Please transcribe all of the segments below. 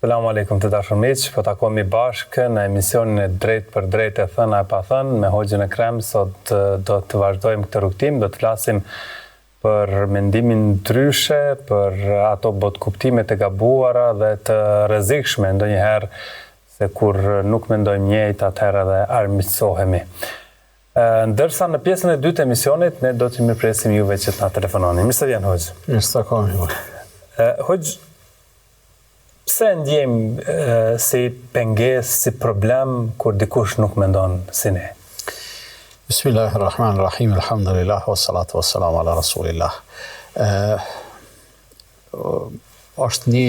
Selamu alaikum të dashur miq, po takohemi bashkë në emisionin e drejt për drejt e thëna e pa thënë me Hoxhën Ekrem. Sot do të vazhdojmë këtë rrugtim, do të flasim për mendimin ndryshe, për ato botkuptimet e gabuara dhe të rrezikshme ndonjëherë se kur nuk mendojmë njëjtë atëherë edhe armiqësohemi. Ndërsa në pjesën e dytë të emisionit ne do të mirëpresim juve që të na telefononi. Mirë se vjen Hoxh. Mirë se takojmë. Hoxh, pse ndjejmë si pengesë, si problem kur dikush nuk mendon si ne? Bismillahirrahmanirrahim, alhamdulillah, wassalatu wassalamu ala rasulillah. Është një,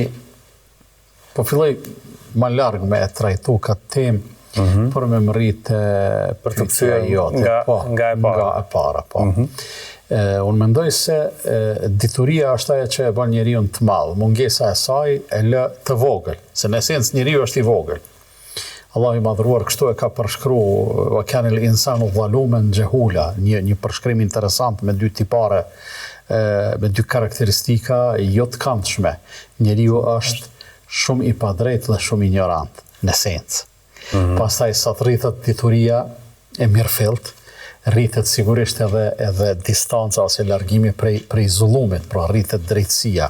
po filloj më larg me e trajtu këtë temë, për me mërit për të kthyer nga e para. Unë mendoj se dituria është ajo që e bën njeriu të madh, mungesa e saj e lë të vogël, se në esencë njeriu është i vogël. Allahu i madhruar kështu e ka përshkruar wa kana al-insanu zaluman jahula, një përshkrim interesant me dy tipare, me dy karakteristika jo të këndshme. Njeriu është shumë i padrejt dhe shumë ignorant në esencë. Pastaj sa të rritet dituria e mirëfillt, rritet sigurisht edhe distanca ose largimi prej zullumit, pra rritet drejtësia.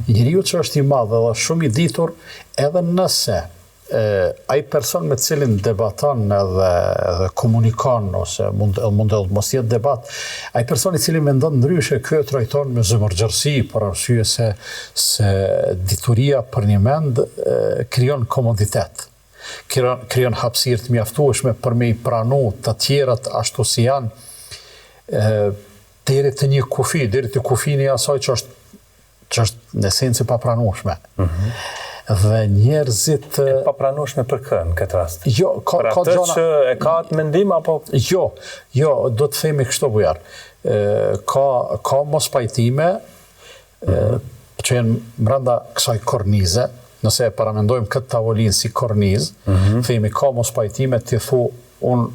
Njeriu që është i madh dhe shumë i ditur, edhe nëse ai person me cilin debaton edhe komunikon ose mund mos jetë debat, ai person i cili mendon ndryshe, ky e trajton me zemërgjërsi, për arsye se dituria për një mend krijon komoditet. Krijon hapësirë të mjaftueshme për me i pranu të tjerat ashtu si janë, deri të një kufi, deri të kufini asaj që është në esencë papranueshme. Dhe njerëzit papranueshme për kë në këtë rast? Jo, për atë që e ka atë mendim apo jo, do të themi kështu bujar. Ka mos pajtime që janë brenda kësaj kornize. Nëse e paramendojmë këtë tavolinë si kornizë, themi ka mos pajtime, ti thu, unë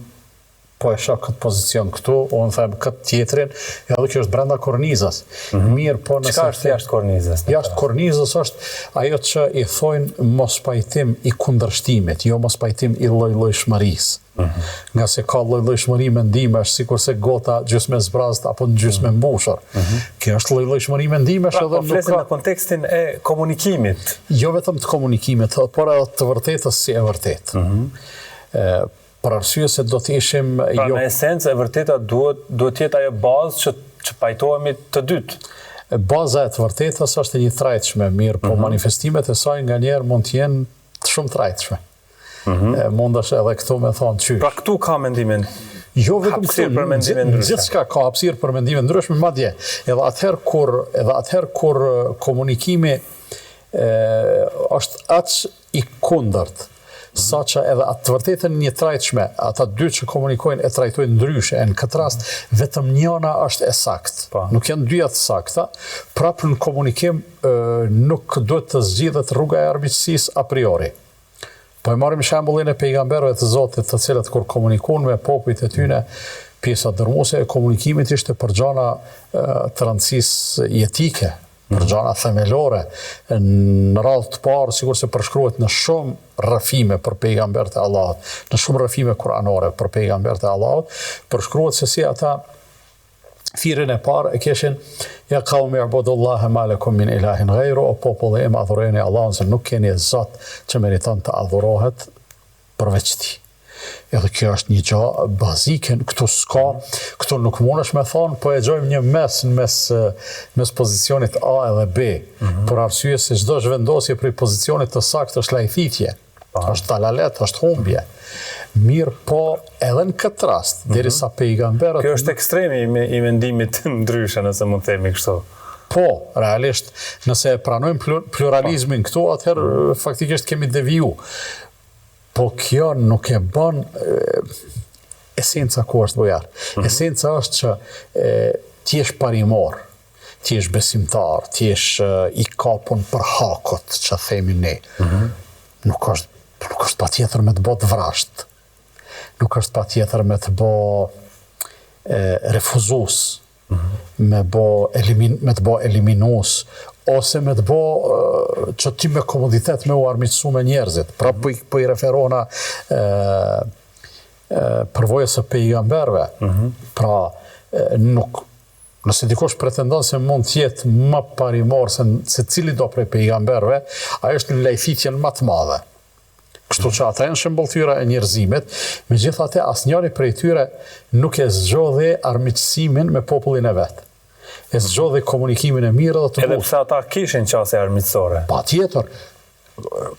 po e shoh këtë pozicion këtu, unë them këtë tjetrin, edhe kjo është brenda kornizës. Mirë, po nëse... Çka është jashtë kornizës? Jashtë kornizës është ajo që i thojnë mos pajtim i kundërshtimit, jo mos pajtim i lloj-llojshmërisë. Nga se ka lloj-llojshmëri mendimesh, sikur se gota gjysmë zbrazët apo në gjysmë mbushur. Kjo është lloj-llojshmëri mendimesh edhe nuk flesim në kontekstin e komunikimit. Jo vetëm të komunikimit, por edhe të vërtetës si e vërtetë. Për arsye se do të ishim në esencë e vërteta duhet jetë ajo bazë që pajtohemi të dytë. Baza e të vërtetës është një trajtshme, mirë, po manifestimet e saj nganjëherë mund të jenë të shumë trajtshme. Mundesh edhe këtu me thonë qysh. Pra këtu ka mendimin. Jo vetëm këtu, gjithçka ka hapësirë për mendime ndryshme, madje edhe atëherë kur komunikimi është aq i kundërt, saqë edhe atë të vërtetën një trajtshme, ata dy që komunikojnë e trajtojnë ndryshe, në këtë rast vetëm njëna është e saktë. Nuk janë dyja të sakta, prapë në komunikim nuk duhet të zgjidhet rruga e armiqësisë a priori. Po e marrim shembullin e pejgamberëve të Zotit, të cilët kur komunikojnë me popujt e tyre, pjesa dërmuese e komunikimit ishte për gjëra të rëndësisë jetike, për gjëra themelore. Në radhë të parë, sikur se përshkruhet në shumë rrëfime për pejgamberët e Allahut, në shumë rrëfime kuranore për pejgamberët e Allahut, përshkruhet se si ata thirrjen e parë e kishin ja qaumi ibudullaha ma lakum min ilahin ghayru, o populli im adhurojeni Allahun se nuk keni zot që meriton të adhurohet përveç tij. Edhe kjo është një gjë bazike, këtu nuk mundesh me thonë, po e gjojmë një mes pozicionit A edhe B, për arsye se çdo zhvendosje prej pozicionit të saktë është lajthitje, është dalalet, është humbje. Mirë, po edhe në këtë rast, derisa pejgamberët... Kjo është ekstremi i mendimit ndryshe, nëse mund të themi kështu. Po, realisht, nëse pranojmë pluralizmin këtu, atëherë faktikisht kemi deviju. Po kjo nuk e bën esenca ku është bojar. Esenca është që ti je parimor, ti je besimtar, ti je i kapur për hakut, që themi ne. Nuk është patjetër me të bë të vrasht. Nuk është patjetër me të bë refuzues, me të bë eliminues ose me të bo që ti me komoditet me u armiqësu me njerëzit. Pra po i referona përvojës së pejgamberve. Pra nuk, nëse dikush pretendon se mund t'jetë më parimor se cili do prej pejgamberve, ajo është në lajthitjen më të madhe. Kështu që ata janë shembulltyra e njerëzimit, megjithatë asnjëri prej tyre nuk e zgjodhi armiqësimin me popullin e vet. E zgjodhi komunikimin e mirë dhe të butë. Edhe pse ata kishin qasje armiqësore. Patjetër.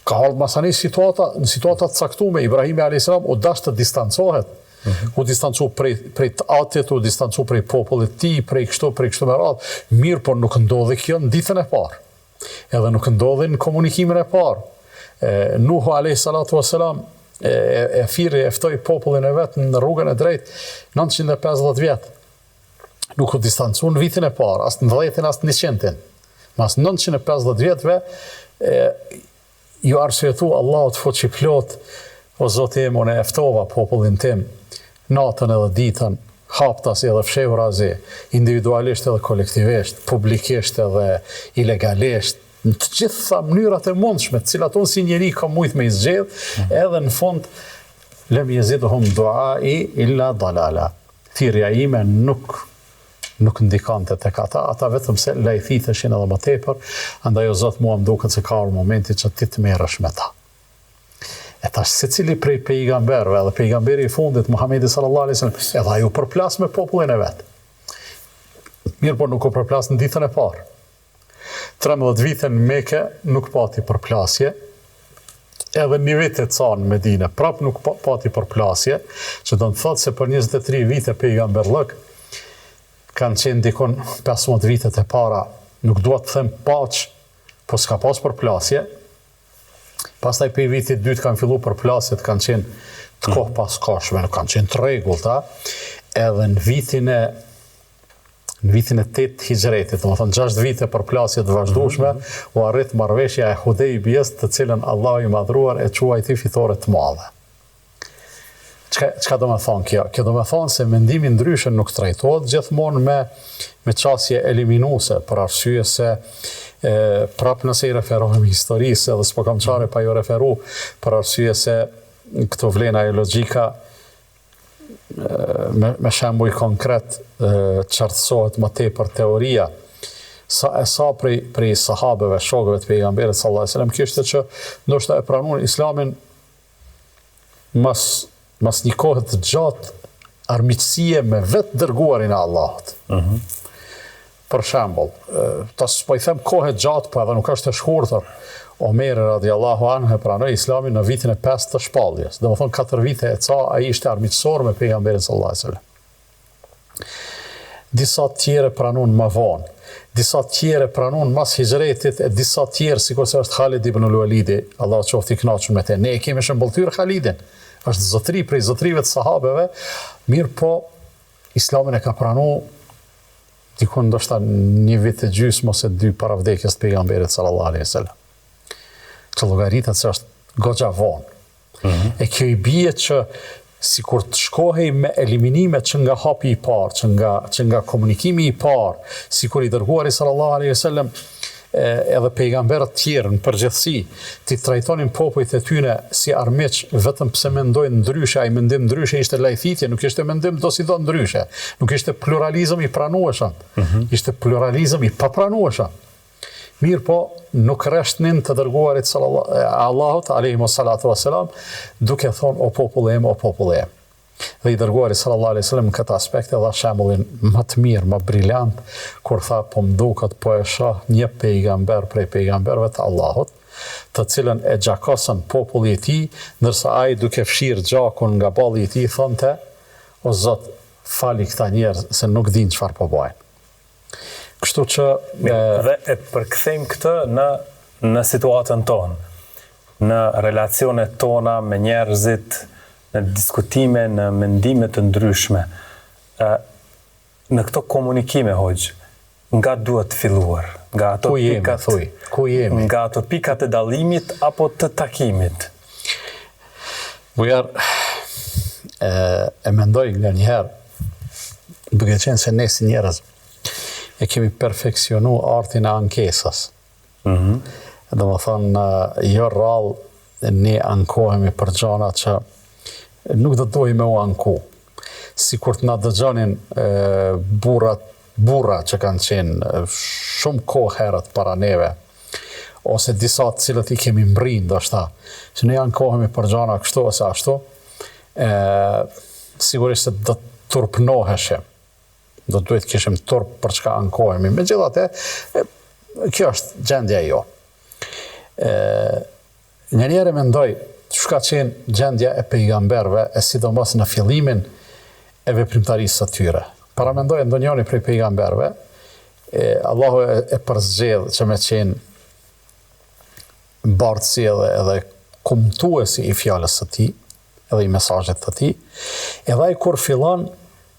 Ka ardhur masani në situata të caktuara, Ibrahimi a.s. u dash të distancohet. U distancu prej të atit, u distancu prej popullit të tij, prej kështu me radhë. Mirë, por nuk ndodhi kjo në ditën e parë. Edhe nuk ndodhi në komunikimin e parë. Nuhu a.s. e ftoi popullin e vet në rrugën e drejtë 950 vjet. Nuk u distancu në vitin e parë, as në 10-in, as në 100-in. Mas 950 vjetëve, ju arsyetu Allahut fuqiplot, o Zoti im, unë e ftova popullin tim, natën edhe ditën, haptas edhe fshehurazi, individualisht edhe kolektivisht, publikisht edhe ilegalisht, në të gjitha mënyrat e mundshme, të cilat unë si njeri kam mujt me i zgjedh, edhe në fund, lem jeziduhum duai illa dalala. Thirrja ime nuk ndikante tek ata vetëm se lajthiteshin edhe më tepër, andaj o Zot mua më duket se ka ardhur momenti që ti të merresh me ta. E tash secili prej pejgamberëve, edhe pejgamberi i fundit Muhamedi sallallahu alaihi wasallam, edhe ai u përplas me popullin e vet. Mirë, por nuk u përplas në ditën e parë. 13 vite në Mekë nuk pati përplasje, edhe një vit e ca në Medinë, prap nuk pati përplasje, që do të thotë se për 23 vite pejgamberllëk kanë qenë dikon 15 vitet e para, nuk dua të them paq, po s'ka pas përplasje. Pastaj për vitit dytë kanë fillu përplasjet, kanë qenë të kohë pas kashme, nuk kanë qenë të rregullta, edhe në vitin e 8 hijretit, do të thonë 6 vite përplasje të vazhdueshme, u arrit marrëveshja e Hudejbiyes, të cilën Allahu i madhruar e quajti fitore të madhe. Çka do me thonë kjo? Kjo do me thonë se mendimi ndryshe nuk trajtohet gjithmonë me qasje eliminuese, për arsye se prapë nëse i referohemi historisë, edhe s'po kam çare pa ju referu, për arsye se këto vlena e logjika me shembull konkret qartësohet më tepër teoria. Sa prej sahabeve, shokëve të pejgamberit sallallahu alajhi wasallam kishte që ndoshta e pranuan Islamin mas një kohë të gjatë armiqësie me vetë dërguarin e Allahut. Për shembull, tas po I them kohë gjatë, po edhe nuk është e shkurtër. Omeri radiallahu anhu e pranoi Islamin në vitin e 5 të shpalljes. Domethënë 4 vite e ca ai ishte armiqësor me pejgamberin sallallahu alajhi wasallam. Disa të tjerë pranuan më vonë. Disa të tjerë pranuan mas hijretit, e disa të tjerë sikurse është Khalid ibn al-Walidi, Allahu qoftë I kënaqur me të. Ne e kemi shembulltyr Khalidin. Është zotëri prej zotrive të sahabeve, mirë po Islamin e ka pranuar dikun ndoshta një vit e gjysmë ose 2 para vdekjes të pejgamberit sallallahu alaihi wasallam. Që llogaritet se është goxha vonë. E kjo I bie që sikur të shkohej me eliminime që nga hapi I parë, që nga komunikimi I parë, sikur I dërguari sallallahu alaihi wasallam edhe pejgamberët tjerë në përgjithësi, ti trajtonin popujt e tyne si armiq vetëm pse mendojnë ndryshe, ai mendim ndryshe ishte lajthitje, nuk ishte mendim do si do ndryshe, nuk ishte pluralizëm I pranueshëm, ishte pluralizëm I papranueshëm. Mirë po, nuk reshtnin të dërguarit Allahut, alayhi salatu wassalam, duke thonë o popull em, o popull em. Dhe I dërguari sallallahu alaihi wasallam në këtë aspekt e dha shembullin më të mirë, më briljant, kur tha po më duket po e shoh një pejgamber prej pejgamberëve të Allahut, të cilën e gjakosën populli I tij, ndërsa ai duke fshirë gjakun nga balli I tij thonte, o Zot, fali këta njerëz se nuk dinë çfarë po bëjnë. Kështu që dhe e përkthejmë këtë në situatën tonë, në relacionet tona me njerëzit, në diskutime, në mendime të ndryshme. Në këto komunikime, hoxh, nga duhet filluar? Nga ato pikat, ku jemi? Nga ato pikat e dallimit apo të takimit? Bujar, e mendoj nga njëherë, duke qenë se ne si njerëz e kemi perfekcionu artin e ankesës. Dhe më thonë, jo rrallë ne ankohemi për gjana që nuk do dojë me u anku. Si kur të na dëgjonin burra që kanë qenë shumë kohë herët para neve, ose disa të cilët i kemi mbri ndoshta, që ne ankohemi për gjana kështu ose ashtu, sigurisht se do të turpnoheshim. Do duhet kishim turp për çka ankohemi. Megjithatë, kjo është gjendja jo. Njëherë mendoj çka qenë gjendja e pejgamberëve, e sidomos në fillimin e veprimtarisë së tyre. Para mendoj ndonjëri prej pejgamberëve, Allahu e përzgjedh që me qenë bardhësi edhe kumtuesi i fjalës së tij, edhe i mesazhet të tij, edhe ai kur fillon,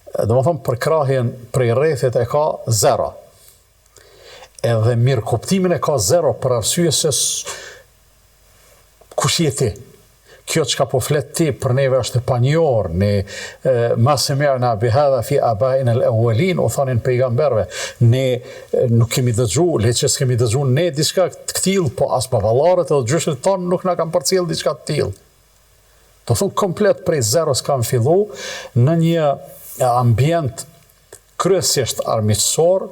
domethënë për krahjen prej rrethit e ka 0. Edhe mirë kuptimin e ka 0 për arsye se kush je ti? Kjo çka po flet ti për neve është e panjohur, ne ma sami'na bihadha fi abaina al-awwalin, u thonin pejgamberëve, ne nuk kemi dëgjuar, le që s'kemi dëgjuar ne diçka të tillë, po as baballarët edhe gjyshët tonë nuk na kanë përcjell diçka të tillë. Do thonë komplet prej 0 kanë fillu në një ambient kryesisht armiqësor,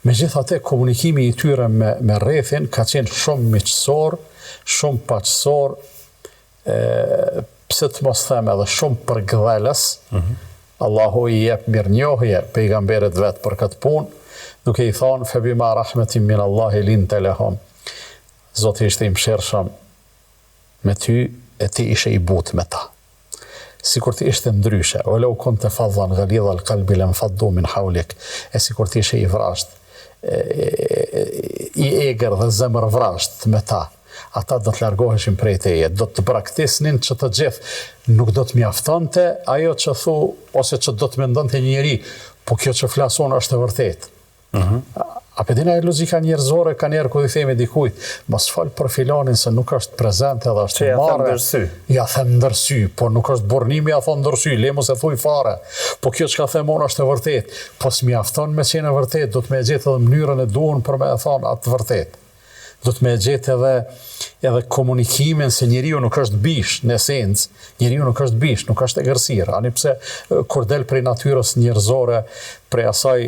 megjithatë komunikimi i tyre me rrethin ka qenë shumë miqësor, shumë paqësor, pse të mos them edhe shumë përgdhelës. Allahu i jep mirënjohje pejgamberët vet për këtë punë, duke i thonë fa bima rahmetin min Allahi linta lahum. Zoti ishte i mëshirshëm me ty, e ti ishe i butë me ta. Sikur ti ishte ndryshe, o lau kunte faddan ghalidha al-qalbi lanfaddu min hawlik, e sikur ti ishe i vrasht, i egër dhe zemër vrasht me ta, ata do të largoheshin prej teje, do të braktisnin që të gjithë nuk do të mjaftonte ajo që thu, ose që do të mendonte njëri, po kjo që flason është e vërtet. A pedina e logjika njerëzore ka njerë ku i themi dikujt, mos fal për filanin se nuk është prezent edhe është marrë. Ja them ndërsy, po nuk është burnimi ja thon ndërsy, le mos e thuj fare. Po kjo çka themon është e vërtet. Po s'mjafton me qenë e vërtet, do të më gjetë edhe mënyrën e duhur për me e thonë atë vërtet. Do të më gjetë edhe komunikimin se njeriu nuk është bish, në esencë, njeriu nuk është bish, nuk është egërsir. Ani pse kur del prej natyrës njerëzore, prej asaj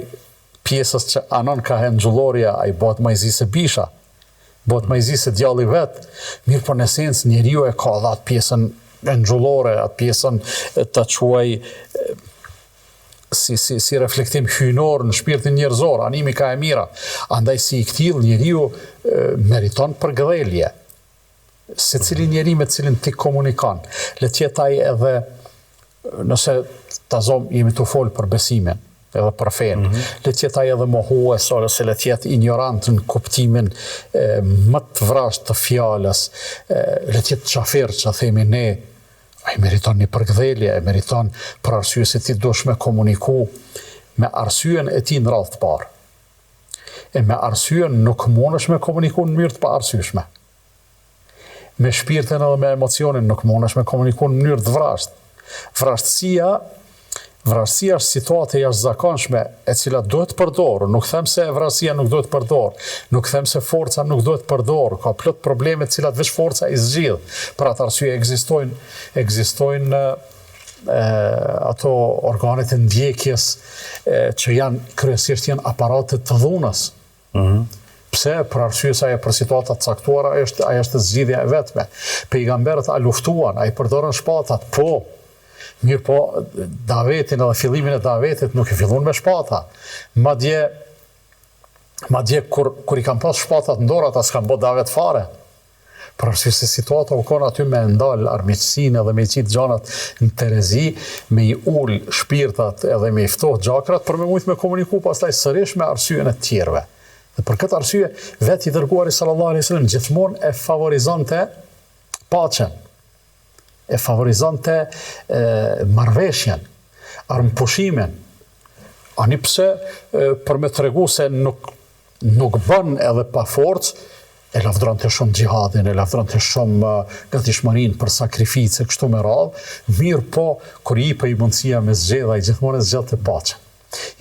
pjesës që anon ka hengjullorja, a i bëhet majzi se bisha, bëhet majzi se djalli vetë, mirë për në esencë njeriu e ka dhe atë pjesën hengjullore, atë pjesën të quaj si reflektim hynor në shpirtin njerëzor, animi ka e mira, andaj si i këtil njeriu meriton përgëdhelje, se cili njeri me cilin ti komunikan, le tjetaj edhe, nëse ta zom jemi të folë për besimin, edhe për fenë, le tjetaj edhe mohues, ose le tjetë ignorant në kuptimin më të vrasht të fjales, le tjetë qafir që themi ne, a i meriton një përgdhelje, e meriton për arsye se ti dush me komuniku me arsyen e ti në radhë të parë. E me arsyen nuk mundesh me komuniku në mënyrë të pa arsyeshme. Me shpirtin edhe me emocionin nuk mundesh me komuniku në mënyrë të vrasht. Vrasësia është situatë e jashtëzakonshme e cila duhet përdorur, nuk them se vrasësia nuk duhet përdorur, nuk them se forca nuk duhet përdorur, ka plot probleme të cilat veç forca i zgjidh. Për atë arsye ekzistojnë ato organet e ndjekjes që kryesisht janë aparatet të dhunës. Pse? Për arsye se ajo për situata të caktuara ajo është zgjidhja e vetme. Pejgamberët a luftuan, a i përdorën shpatat, po. Mirë po, davetin edhe fillimin e davetit nuk e fillun me shpata. Madje kur i kam pas shpatat në dorë, ata s'kan bë davet fare. Për arsye se situata u kon aty me ndal armiqsinë edhe me i qitë gjanat në terezi, me i ul shpirtat edhe me i ftoh gjakrat për me mujt me komuniku pastaj sërish me arsyen e tjerve. Dhe për këtë arsye, vetë i dërguari sallallahu alaihi wasallam gjithmonë e favorizonte paqen, e favorizonte marrëveshjen, armëpushimin. Ani pse për me tregu se nuk bën edhe pa forcë, e lavdronte shumë xhihadin, e lavdronte shumë gatishmërinë për sakrificë kështu me radhë, mirë po kur i jepej mundësia me zgjedhja, i gjithmonë zgjedhte paqen.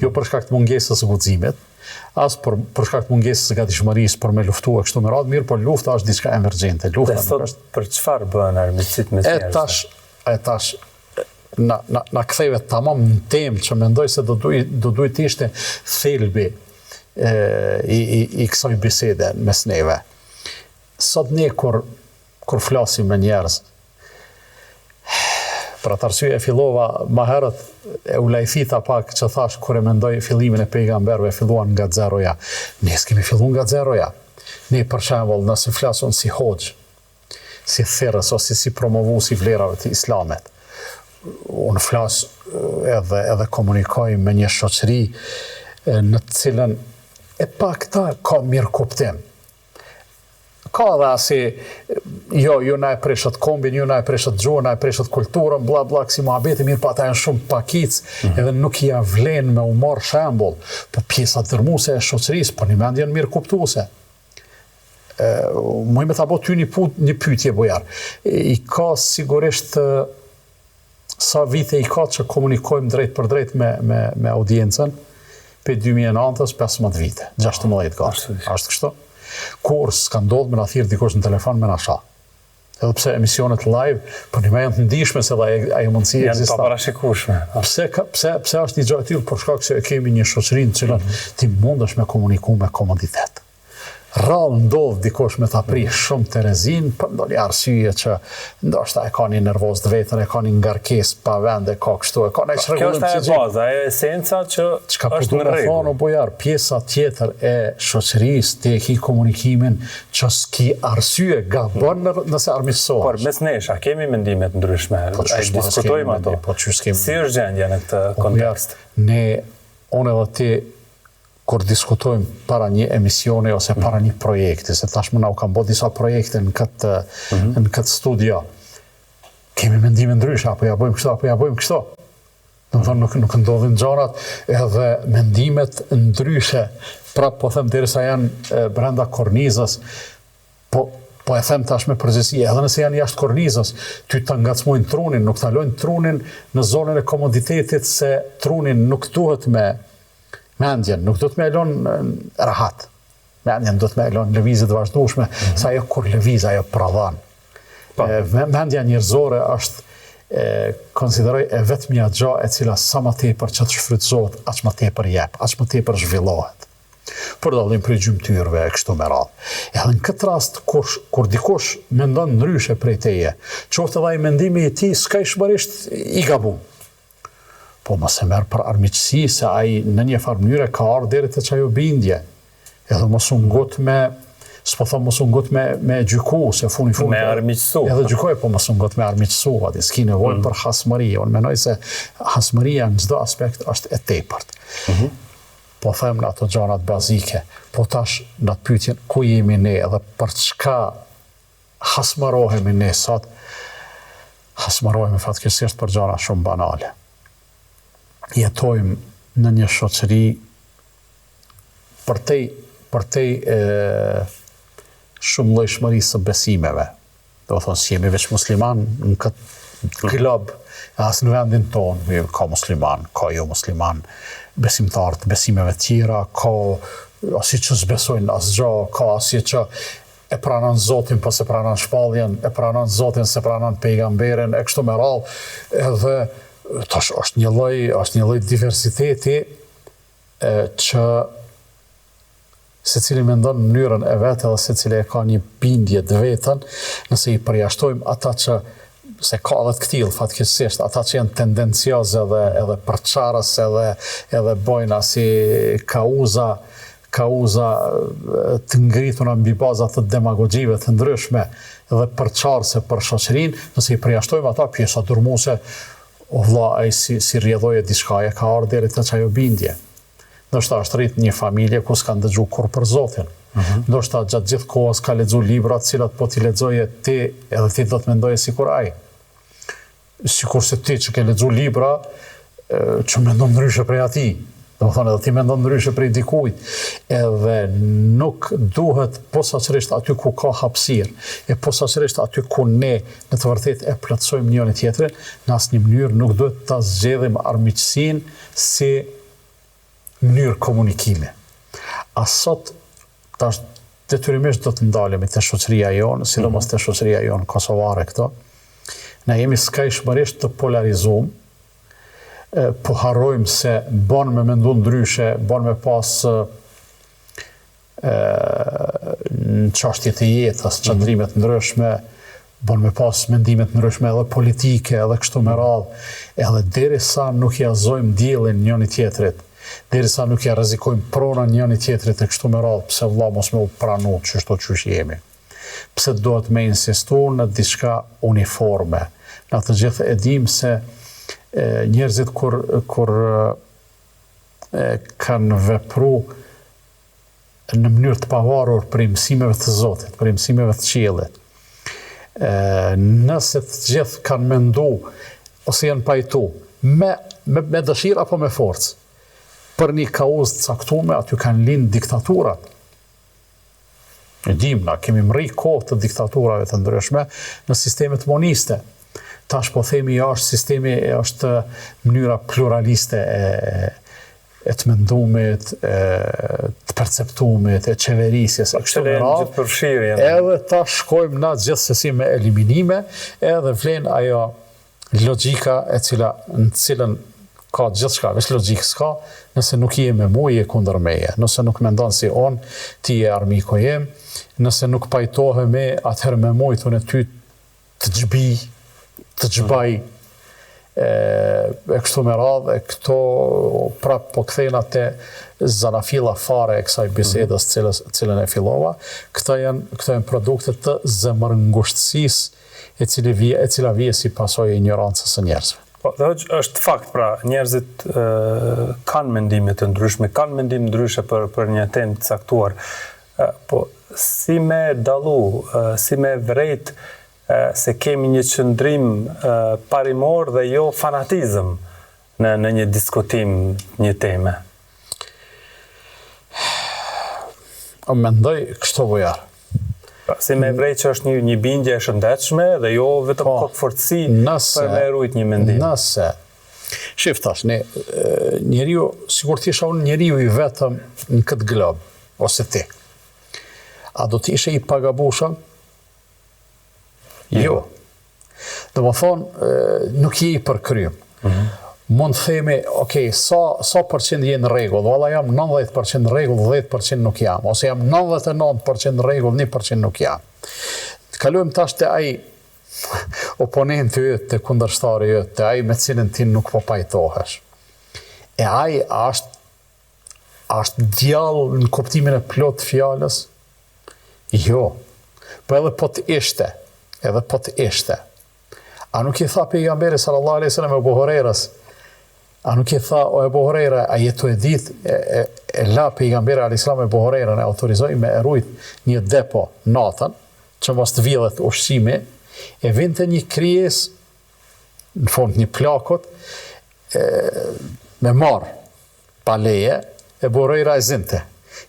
Jo për shkak të mungesës së guximit, as për shkak të mungesës së gatishmërisë për me luftuar kështu me radhë, mirë, por lufta është diçka emergjente. Lufta nuk është. Për çfarë bëhen armiqësitë mes njerëzve? Tash na ktheve tamam në temë që mendoj se do duhet ishte thelbi i kësaj bisede mes neve. Sot ne kur flasim me njerëz, për atë arsye e fillova më herët e u lajthita pak që thash kur e mendoj fillimin e pejgamberëve filluan nga zeroja. Ne s'kemi filluar nga zeroja. Ne për shembull nëse flasun si hoxh, si thirrës ose si promovues i vlerave të Islamit. Unë flas edhe komunikoj me një shoqëri në të cilën e pakta ka mirë kuptim. Ka dhe asi, ju na e preshët kombin, ju na e preshët gjuhën, na e preshët kulturën, bla bla, kësi muhabeti, mirë pa ta janë shumë pakic, edhe nuk i avlen me u marrë shembull, po pjesa dërmuese e shoqërisë, po një mend janë mirë kuptuese. Muj me ta bo ty një pyetje bojar. I ka sigurisht sa vite i ka që komunikojmë drejt për drejt me audiencën, pe 2009-ës 15 vite, 16 ka. Ashtë kështu? Kur s'ka ndodhë me na thirrë dikush në telefon me na sha. Edhe pse emisionet live, për një me janë të ndishme se dhe ajo mundësi janë ekziston. Janë paparashikueshme. Pse është një gjë e tillë për shkak se kemi një shoqëri në cilën ti mundesh me komuniku me komoditet. Rrallë ndodh dikush me ta prish shumë Terezin për ndonjë arsye që ndoshta e ka një nervoz të vetën, e ka një ngarkesë pa vend, e ka kështu, e ka një çrregullim psikologik. Kjo është baza, e esenca që është në rregull. Thonë bojar, pjesa tjetër e shoqërisë te ki komunikimin që s'ki arsye gabon nëse armiqësohesh. Por mes nesh, a kemi mendime të ndryshme? Ai diskutojmë ato. Po ç'kemi. Si është gjendja në këtë kontekst? Unë edhe ti kur diskutojmë para një emisioni ose para një projekti, se tashmë na u kanë bërë disa projekte në këtë studio, kemi mendime ndryshe, apo ja bëjmë kështu, apo ja bëjmë kështu. Nuk ndodhin gjarat edhe mendimet ndryshe, prap po them derisa janë brenda kornizës, po e them tash me përgjithësi, edhe nëse janë jashtë kornizës, ty ta ngacmojnë trunin, nuk ta lojnë trunin në zonën e komoditetit, se trunin nuk duhet me mendjen, nuk do të me elon rahat. Mendjen do të me elon lëvizjet vazhdueshme, sa ajo kur lëviz, ajo pradhan. Mendja njerëzore është konsideroj e vetmja gjë e cila sa më tepër që të shfrytëzohet, aq më tepër jep, aq më tepër zhvillohet. Për dallim prej gjymtyrëve e kështu me radhë. Edhe në këtë rast, kur dikush mendon ndryshe prej teje, qoftë edhe ai mendimi i tij skajshmërisht i gabum. Po mos e merr për armiqësi se ai në një farë mënyrë ka ardhur deri te çajo bindje. Edhe mos u ngut me gjyku, se funi me armiqësu. Edhe gjykoj, po mos u ngut me armiqësu, aty s'ki nevojë për hasmëri. Unë mendoj se hasmëria në çdo aspekt është e tepërt. Po them në ato gjanat bazike, po tash në të pyetjen ku jemi ne edhe për çka hasmërohemi ne sot, hasmërohemi fatkeqësisht për gjëra shumë banale. Jetojmë në një shoqëri përtej shumë llojshmërisë së besimeve. Do të thonë, si jemi veç musliman në këtë glob, as në vendin tonë, ka musliman, ka jo musliman, besimtar të besimeve tjera, ka asi që s'besojnë asgjë, ka asi që e pranon Zotin, po se pranon shpalljen, e pranon Zotin, se pranon pejgamberin, e kështu me radhë, edhe tash është një lloj diversiteti që secili mendon në mënyrën e vet edhe secili e ka një bindje të vetën, nëse i përjashtojmë ata që se ka edhe të këtill fatkeqësisht, ata që janë tendencioz edhe përçarës edhe bojnë si kauza të ngrituna mbi baza të demagogjive të ndryshme edhe përçarëse për shoqërinë, nëse i përjashtojmë ata pjesa dërmuese, o vlla, ai si rrjedhoje diçka e ka ardhur deri te çajo bindje. Ndoshta është rrit një familje ku s'kan dëgju kur për Zotin. Ndoshta gjatë gjithë kohës ka lexuar libra të cilat po ti lexoje ti, edhe ti do të mendoje sikur ai. Sikur se ti që ke lexuar libra që mendon ndryshe prej atij. Domethënë edhe ti mendon ndryshe prej dikujt. Edhe nuk duhet posaçërisht aty ku ka hapësirë, e posaçërisht aty ku ne në të vërtetë e plotësojmë njëri tjetrin, në asnjë mënyrë nuk duhet ta zgjedhim armiqësinë si mënyrë komunikimi. asot tash detyrimisht do të ndalemi te shoqëria jonë, sidomos te shoqëria jonë kosovare këto. Ne jemi skajshmërisht të polarizuar, po harrojmë se bon me mendu ndryshe, bon me pas në çështje të jetës, çndrimet ndryshme, bon me pas mendimet ndryshme edhe politike, edhe kështu me radhë, edhe derisa nuk ja zojmë diellin njëri tjetrit, derisa nuk ja rrezikojmë pronën njëri tjetrit e kështu me radhë, pse vëlla mos me u pranu çështo çysh jemi. Pse duhet me insistu në diçka uniforme. Na të gjithë e dim se njerëzit kur kanë vepru në mënyrë të pavarur për mësimeve të Zotit, për mësimeve të qiellit. Nëse të gjithë kanë mendu ose janë pajtu me dëshirë apo me forcë për një kauzë të caktuar, aty kanë lind diktaturat. E dim, na kemi mri kohë të diktaturave të ndryshme në sistemet moniste. Tash po themi është mënyra pluraliste e të mendumit, të perceptumit, e qeverisjes, e kështu me radhë. Edhe ta shkojmë na gjithsesi me eliminime, edhe vlen ajo logjika në cilën ka gjithçka, veç logjikë s'ka, nëse nuk je me mua, je kundër meje. Nëse nuk mendon si on, ti je armiku jem. Nëse nuk pajtohemi, atëherë me mujtun e ty të gjbaj e kështu me radhë, e këto prap po kthejnë atë zanafilla fare e kësaj bisedës cilën e fillova. Këto janë produkte të zemërngushtësisë e cila vije si pasojë e ignorancës së njerëzve. Po, dhe është fakt, pra, njerëzit kanë mendime të ndryshme, kanë mendim ndryshe për një temë të caktuar. Po, si me dallu, si me vrejt se kemi një qëndrim parimor dhe jo fanatizëm në një diskutim, një teme? Mendoj kështu vojar. Si me vrej që është një bindje e shëndetshme dhe jo vetëm kokëfortësi për me rujt një mendim. Nëse, shiftash, njeriu, sigur t'isha unë njeriu i vetëm në këtë glob, ose ti, a do t'ishe i pagabushëm? Jo. Dhe më thonë, nuk je i përkrym. Mund të themi, sa përqind je në rregull, valla jam 90% në rregull, 10% nuk jam, ose jam 99% në rregull, 1% nuk jam. Kalojmë tash te ai oponenti yt, te kundërshtari yt, te ai me cilin ti nuk po pajtohesh. E ai është djallë në kuptimin e plot fjalës? Jo. Po edhe po të ishte, a nuk i tha pejgamberi sallallahu alaihi wasallam Ebu Hurajrës, a nuk i tha o Ebu Hurajra, a jetu e dit, e la pejgamberi alaihi wasallam Ebu Hurajrën e autorizoi me erujt një depo natën, që mos të vjedhet ushqimi, e vinte një krijes, në fund një plakot, me marë pa leje, Ebu Hurajra e zinte.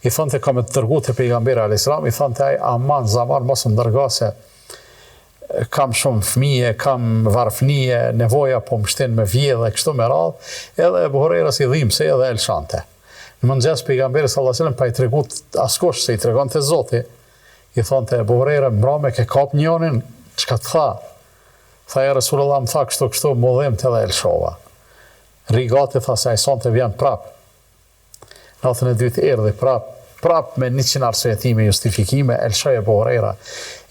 I thonte ka me të tërgu të pejgamberi alaihi wasallam, i thonte ai aman zaman mos më ndërga se kam shumë fëmije, kam varfënije, nevoja po më shtin me vjedhe, kështu me radhë, edhe Ebu Hurajra si dhim se edhe elshante. Në mëngjes pejgamberi sallallahu alaihi wasallam pa i tregut askush se i tregon te Zoti, i thonte Ebu Hurajra mbrame ke kap njërin, çka të tha? Tha ja Resulullah më tha kështu më dhim të edhe elshova. Rigati tha se ai sonte vjen prap. Natën e dytë erdhi prap me 100 arsyetime justifikime, elshoj Ebu Hurajra.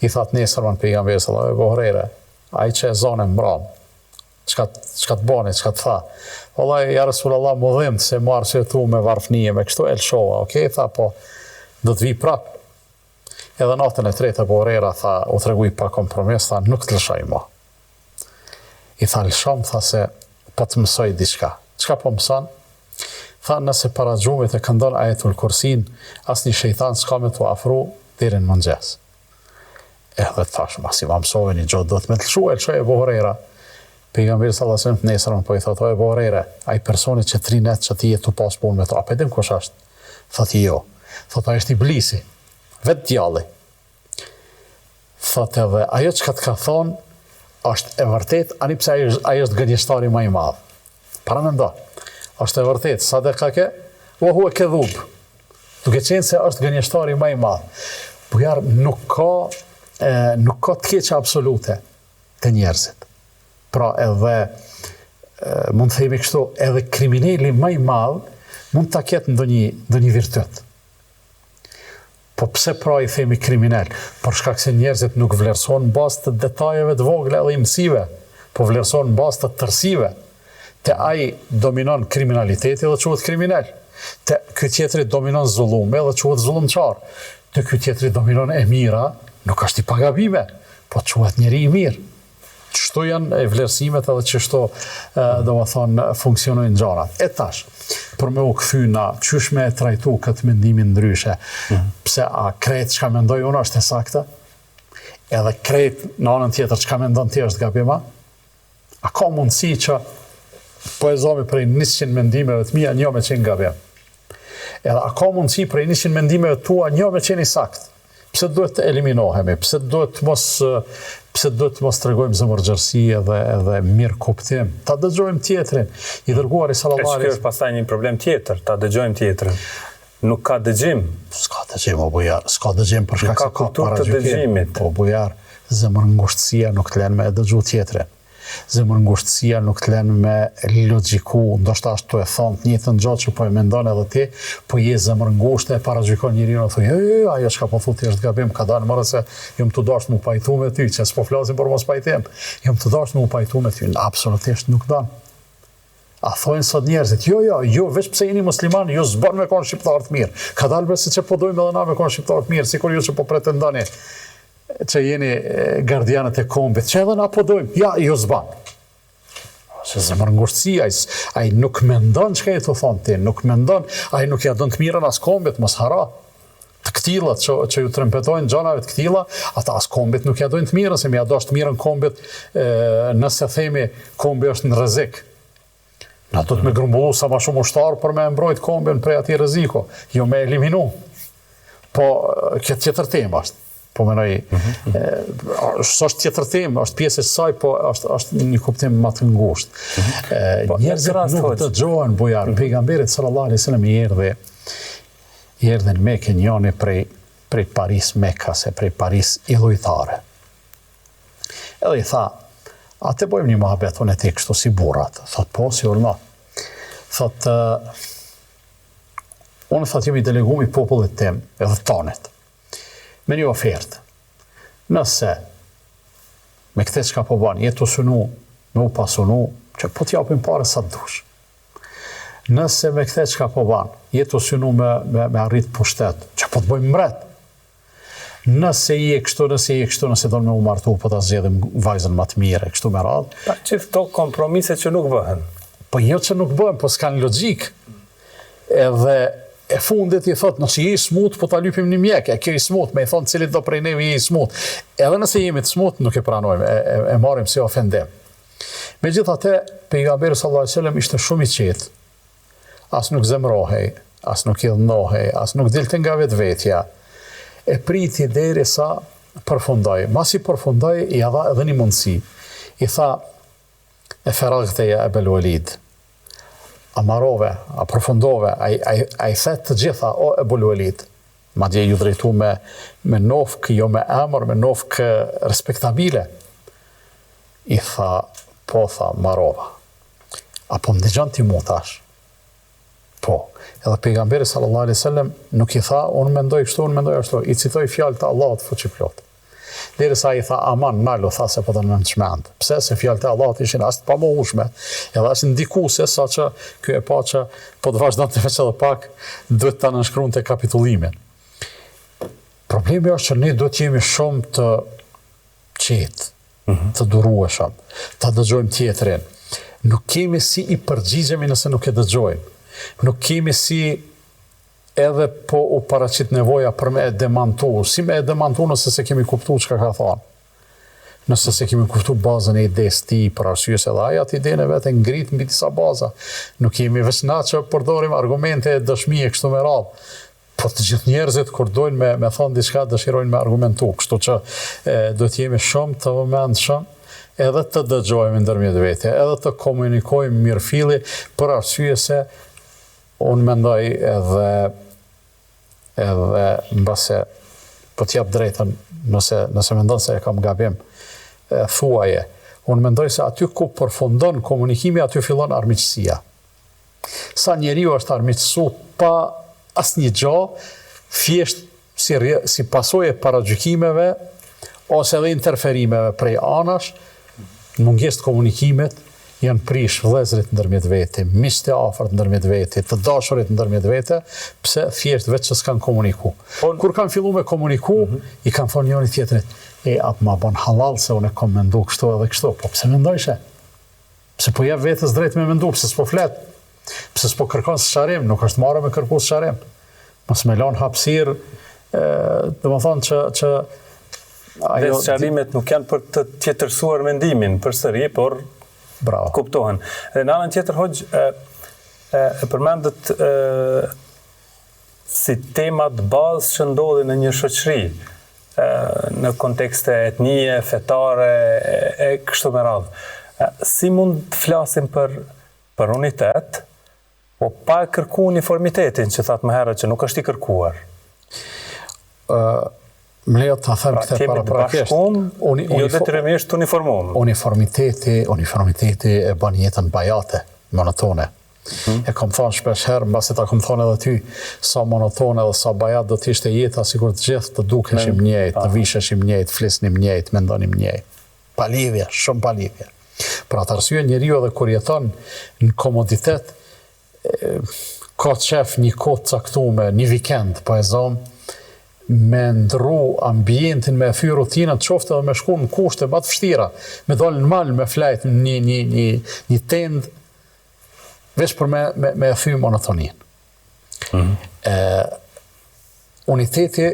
I thatë nesërman pejgamberi sallallahu Ebu Hurajra, ai që e zonë mbram, çka të bani, çka të tha? Wallahi ja Resulullah më dhim se më arsyetu me varfënie, me kështu elshova, tha po do të vi prap. Edhe natën e tretë Ebu Hurajra tha, u tregui pa kompromis, tha nuk të lëshoj më. I tha lëshom, tha se po të mësoj diçka. Çka po mëson? Tha nëse para xhumit e këndon ajetul kursin, asnjë shejtan s'ka me t'u afru deri në mëngjes. Edhe thash, masi ma mësove një gjotë, do të me të lëshu, elshoj Ebu Hurajra. Pejgamberi sallallahu alaihi wasallam nesërën po i thotë, o Ebu Hurajra, ai personi që 3 net që ti jetu pas punë me to, a pedim kush është? Thotë jo. Thotë ai është iblisi, vetë djalli. Thotë edhe, ajo që ka të ka thonë, është e vërtet, ani pse ai është gënjeshtari më i madh. Para mendo, është e vërtet, sadaka ke, wa huwa kadhub. Duke qenë se është gënjeshtari më i madh. Bujar, nuk ka të keqe absolute të njerëzit. Pra edhe, mund të themi kështu, edhe kriminali më i madh mund ta ketë ndonjë virtyt. Po pse pra i themi kriminal? Për shkak se njerëzit nuk vlerësojnë në bazë të detajeve të vogla dhe imësive, po vlerësojnë në bazë të tërësive. Te ai dominon kriminaliteti dhe quhet kriminal. Te ky tjetri dominon zullumi dhe quhet zullumçar. Te ky tjetri dominon e mira, nuk është i pagabime, po quhet njeri i mirë. Çështo janë e vlerësimet edhe çështo domethënë funksionojnë gjërat. E tash, për me u kthy na çysh me e trajtu këtë mendimin ndryshe. Pse a krejt çka mendoj unë është e saktë? Edhe krejt në anën tjetër çka mendon ti është gabim? A ka mundësi që po e zomi prej 100 mendimeve të mia një me qenë gabim? Edhe a ka mundësi prej 100 mendimeve tua një me qenë i saktë? Pse duhet të eliminohemi? Pse duhet të mos tregojmë zëmërgjërsi edhe mirë kuptim? Ta dëgjojmë tjetrin. I dërguari sallallahu alaihi. Kjo është pastaj një problem tjetër, ta dëgjojmë tjetrin. Nuk ka dëgjim. S'ka dëgjim, o bujar. S'ka dëgjim për shkak se ka kulturë të dëgjimit. O bujar, zemërngushtësia nuk të lën me e dëgju tjetrin. Zemërngushtësia nuk të lën me logjiku, ndoshta ashtu e thon të njëjtën gjë që po e mendon edhe ti, po je zemërngushtë e paragjykon njeriu dhe thonë, ajo çka po thotë është gabim, ka dalë më se jam të dashur mu pajtu me ty, që s'po flasim për mos pajtim. Jam të dashur mu pajtu me ty, absolutisht nuk don. A thonë sot njerëzit, jo, veç pse jeni musliman, jo s'bën me kon shqiptar të mirë. Ka dalë se që po dojmë edhe na me kon shqiptar të mirë, sikur ju që po pretendoni që jeni gardianët e kombit, që edhe na po dojmë, ja, jo s'ban. Se zemërngushtësi, ai nuk mendon çka e të thonë ti, nuk mendon, ai nuk ja don të mirën as kombit, mos hara. Të këtillat që ju trempetojnë gjanave të këtilla, ata as kombit nuk ja dojnë të mirën, se mi ja dosh të mirën kombit nëse themi kombi është në rrezik. Na do të me grumbullu sa ma shumë ushtar për me mbrojt kombin prej atij rreziku, jo me eliminu. Po, këtë tjetër temë është. Po menoj, është tjetër temë, është pjesë e saj, po është një kuptim më të ngushtë. Njerëzit nuk dëgjohen bujar. Pejgamberi sallallahu alaihi wasallam i erdhi në Mekë njëri prej Paris Mekase, prej Paris illujtare. Edhe i tha, a te bojmë një muhabet unë e ti kështu si burrat? Thot, po, si urna. Thot, unë thot jemi delegumi popullit tim, edhe tonit, me një ofertë. Nëse, me këte çka po banë, jetë u sunu, me u pasunu, që po t'japim pare sa të dush. Nëse me këte çka po banë, jetë u sunu me arrit pushtet, që po t'bojmë mret. Nëse i e kështu, nëse do me u martu, po t'a zgjedhim vajzën më të mire, kështu me radhë. Pa që këto kompromise që nuk bëhen? Po jo që nuk bëhen, po s'kan logjik. Edhe e fundit i thot, nëse je i smut, po ta lypim një mjek, kjo i smut, me i thonë cilit do prej neve je i smut. Edhe nëse jemi të smut, nuk e pranojmë, e marim si ofendim. Megjithatë, pejgamberi sallallahu alaihi wasallam ishte shumë i qetë. As nuk zemrohej, as nuk i dhënohej, as nuk dilte nga vetvetja. E priti derisa përfundoi. Mas i përfundoi, i dha edhe një mundësi. I tha, e feraghteja e Belwalid. A marove, a përfundove, a i thet të gjitha, o e Belwalid. Ma dje ju drejtu me nofk, jo me emër, me nofk respektabile. I tha, po tha, marova. Apo më dëgjon ti mu tash? Po. Edhe pejgamberi sallallahu alaihi wasallam nuk i tha, unë mendoj kështu, unë mendoj ashtu. I citoi fjalët e Allahut fuqiplot. Derisa i tha, aman, nalo, tha se po të në çmend. Pse? Se fjalët e Allahut ishin as të pamohueshme, edhe as ndikuese, saqë ky e pa që po të vazhdonte veç edhe pak, duhet ta nënshkruante kapitullimin. Problemi është që ne duhet jemi shumë të qetë, të durueshëm, ta dëgjojmë tjetrin. Nuk kemi si i përgjigjemi nëse nuk e dëgjojmë. Nuk kemi si edhe po u paraqit nevoja për me e demantu. Si me e demantu nëse se kemi kuptu çka ka thonë. Nëse se kemi kuptu bazën e idejës ti, për arsye se edhe aja të idejën e vetë ngrit mbi disa baza. Nuk kemi veç na që përdorim argumente e dëshmi e kështu me radhë. Po të gjithë njerëzit kur dojnë me thonë diçka dëshirojnë me argumentu. Kështu që do të jemi shumë të vëmendshëm, edhe të dëgjojmë ndërmjet vete, edhe të komunikojmë mirëfilli, për arsye se unë mendoj edhe edhe mbase po t'jap drejtën nëse mendon se e kam gabim, thuaje. Unë mendoj se aty ku përfundon komunikimi, aty fillon armiqësia. Sa njeriu është armiqësu pa asnjë gjë, thjesht si pasojë paragjykimeve ose edhe interferimeve prej anash, mungesë të komunikimit, janë prish vëllezërit ndërmjet vete, miqtë e afërt ndërmjet vete, të dashurit ndërmjet vete, pse thjesht vetë që s'kan komuniku. Kur kanë fillu me komuniku, i kanë thonë njëri tjetrit, atë ma bon halal se unë e kom mendu kështu edhe kështu, po pse mendojshe? Pse po jep vetës drejt me mendu, pse s'po flet? Pse s'po kërkon së nuk është marrë me kërku së Mos me lanë hapësirë, dhe më thonë që dhe sqarimet nuk janë për të tjetërsuar mendimin përsëri, por kuptohen. Dhe në anën tjetër, Hoxh, e përmendet si temat bazë që ndodhin në një shoqëri, në kontekste etnie, fetare, e kështu me radhë. Si mund të flasim për unitet, po pa kërku uniformitetin që thatë më herët që nuk është i kërkuar? Më lejo të them këte paraprakisht. Jo detyrimisht uniformum. Uniformiteti e bën jetën bajate, monotone. E kom thonë shpesh herë, mbasi ta kom thonë edhe ty, sa monotone dhe sa bajat do t'ishte jeta, sikur të gjithë të dukeshim njëjtë, të visheshim njëjtë, flisnim njëjtë, mendonim njëjtë. Palidhje, shumë palidhje. Për atë arsye njeriu edhe kur jeton në komoditet, ka qef një kohë caktuar, një vikend, po e zonë, me ndru ambientin, me thy rutinat, qofte edhe me shku në kushte më të vështira, me dalë në mal, me flajt në një tend, veç për me thy monotonin. Uniteti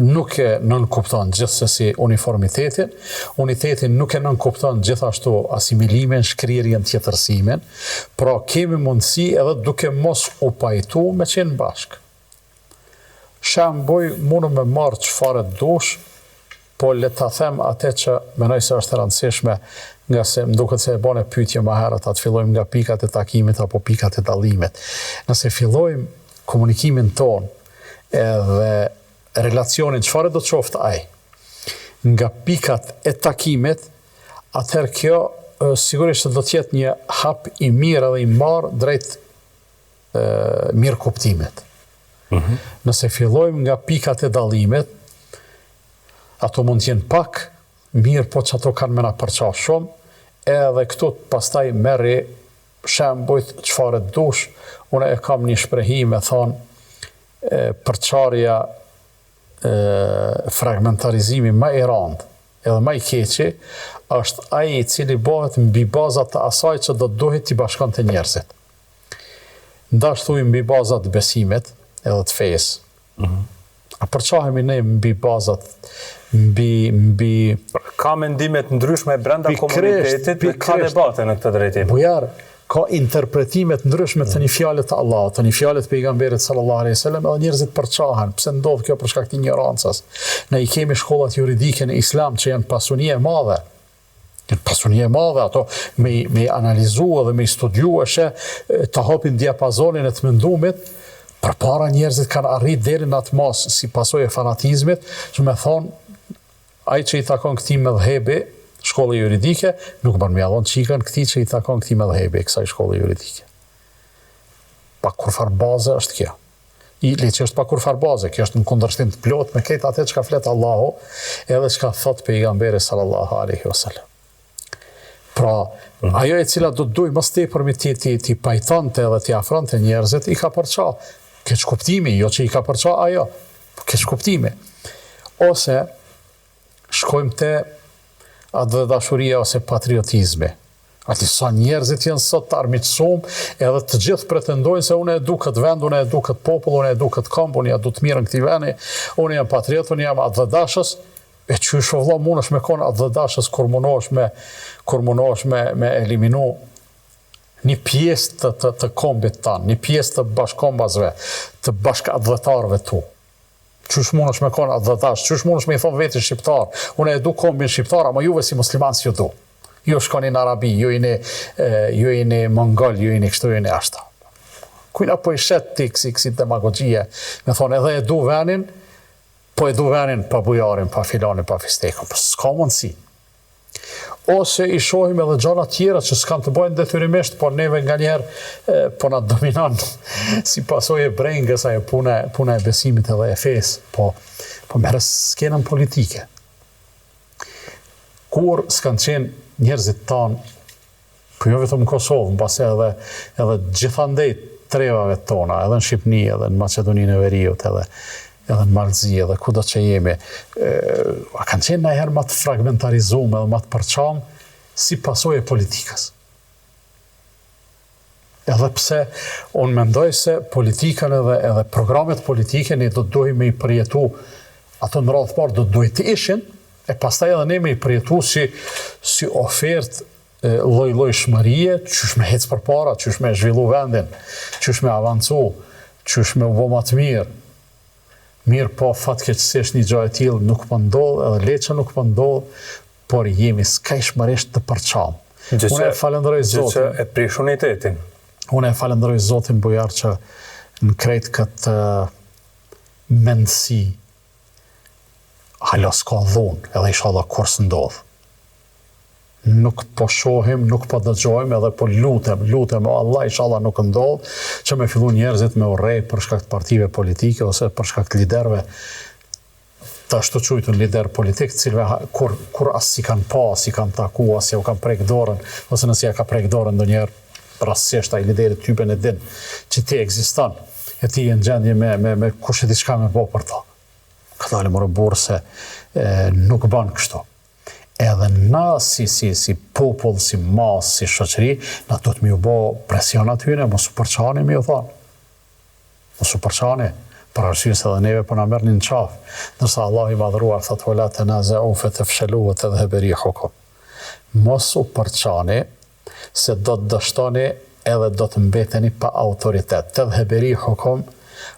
nuk e nënkupton gjithsesi uniformitetin, uniteti nuk e nënkupton gjithashtu asimilimin, shkrirjen, tjetërsimin, pra kemi mundësi edhe duke mos u pajtu me qenë bashkë. Shemboj, mundu me marrë çfarë dush, po le ta them atë që mendoj se është e rëndësishme, nga se më duket se e bane pyetje më herët, atë fillojmë nga pikat e takimit apo pikat e dallimit. Nëse fillojmë komunikimin ton edhe relacionin çfarë do të qoftë ai, nga pikat e takimit, atëherë kjo sigurisht do të jetë një hap i mirë edhe i marrë drejt mirë kuptimit. Nëse fillojmë nga pikat e dallimit, ato mund të jenë pak mirë, po që ato kanë me na përqa shumë, edhe këtu pastaj merri shembujt çfarë dush. Unë e kam një shprehi me thonë përçarja, fragmentarizimi më i randë edhe më i keqi është ai i cili bëhet mbi bazat të asaj që do të duhet t'i bashkonte njerëzit. Ndashtu mbi bazat të besimit edhe të fesë. A përçahemi ne mbi bazat, mbi ka mendimet ndryshme brenda komunitetit dhe ka debate në këtë drejtim. Bujar, ka interpretimet ndryshme të një fjalët të Allahut, të një fjalët pejgamberit sallallahu alaihi wasallam, edhe njerëzit përçahen. Pse ndodh kjo për shkak të ignorancës? Ne i kemi shkollat juridike në Islam që janë pasuni e madhe. Ato me analizu dhe me studiu të hapin diapazonin e të mendumit, përpara njerëzit kanë arrit deri në atë mas si pasojë e fanatizmit, që me thonë, ai që i takon këtij mëdhhebi, shkolla juridike, nuk bën me allon çikën këtij që i takon këtij mëdhhebi, kësaj shkolle juridike. Pa kurfar baze është kjo. Le që është pa kurfar baze, kjo është në kundërshtim të plot me këtë atë çka flet Allahu, edhe çka thot pejgamberi sallallahu alaihi wasallam. Pra, ajo e cila do të duj mos tepër ti pajtonte edhe ti afronte njerëzit, i ka përça keq kuptimi, jo që i ka përça ajo, keq kuptimi. Ose shkojmë te atë dhe dashuria ose patriotizmi. Ati sa njerëzit janë sot të armiqësum, edhe të gjithë pretendojnë se unë e du këtë vend, unë e du këtë popull, unë e du këtë kamp, unë e du të mirën këti veni, unë jam patriot, unë jam atë dhe dashës, e që është vëlla mund është me konë atë dhe dashës kur mundosh me eliminu një pjesë të kombit tanë, një pjesë të bashkombazve, të bashkadhëtarve tu. Qysh mund është me konë atë dhe dashë, qysh mund është me i thonë vetin shqiptar, unë e du kombin shqiptar, ama juve si musliman si ju du. Ju shkoni në Arabi, ju jeni Mongol, ju jeni kështu, ju jeni ashta. Kujna po I shet ti kësi demagogjie, me thonë edhe e du venin, po e du venin pa bujarin, pa filanin, pa fistekon, po s'ka mundësi. Ose I shohim edhe gjana tjera që s'kan të bojnë detyrimisht, por neve nga njerë po na dominon si pasojë e brengës, ajo puna e besimit edhe e fesë, po merres skenën politike. Kur s'kan qenë njerëzit tanë, po jo vetëm në Kosovë, në base edhe gjithandej trevave tona, edhe në Shqipni, edhe në Macedoninë e Veriut, edhe në Malzi, edhe kudo që jemi, a kanë qenë najherë ma të fragmentarizume edhe ma të përqam si pasojë e politikës. Edhe pse, unë mendoj se politikën edhe programet politike ne do të duhim me I përjetu, ato në radhë parë do të duhet të ishin, e pastaj edhe ne me I përjetu si ofertë lloj shmërie, qysh me hec përpara, qysh me zhvillu vendin, qysh me avancu, qysh me u bë më të mirë. Mirë po fatkeqësisht një gjë e tillë nuk po ndodh, edhe le që nuk po ndodh, por jemi skajshmërisht të përçam. Unë e falenderoj Zotin. Gjë që e prish unitetin. Unë e falenderoj Zotin Bujar që në krejt këtë mendësi hala s'ka dhunë, edhe inshallah kur s'ndodh. Nuk po shohim, nuk po dëgjojmë, edhe po lutem, o Allah, inshallah nuk ndodh, që me fillu njerëzit me urrej për shkak të partive politike, ose për shkak të liderve, të ashtu quajtur lider politik, cilve kur as si kanë pa, si kanë taku, as ja u kanë prek dorën, ose nëse ja ka prek dorën ndonjëherë rastësisht ai lideri typen e din që ti ekziston, e ti je në gjendje me kush e diçka me bo për ta. Ka dalë morë burë se nuk ban kështu. Edhe na si popull, si mas, si shoqëri, na do të mi u bo presion atyne, mos u përçani mi u thonë. Mos u përçani, për arsye se edhe neve po na merrni në qafë. Nërsa Allah I madhruar thot wala tanaza'u fatafshalu wa tadhhab rihukum. Mos u përçani se do të dështoni edhe do të mbeteni pa autoritet. Tadhhab rihukum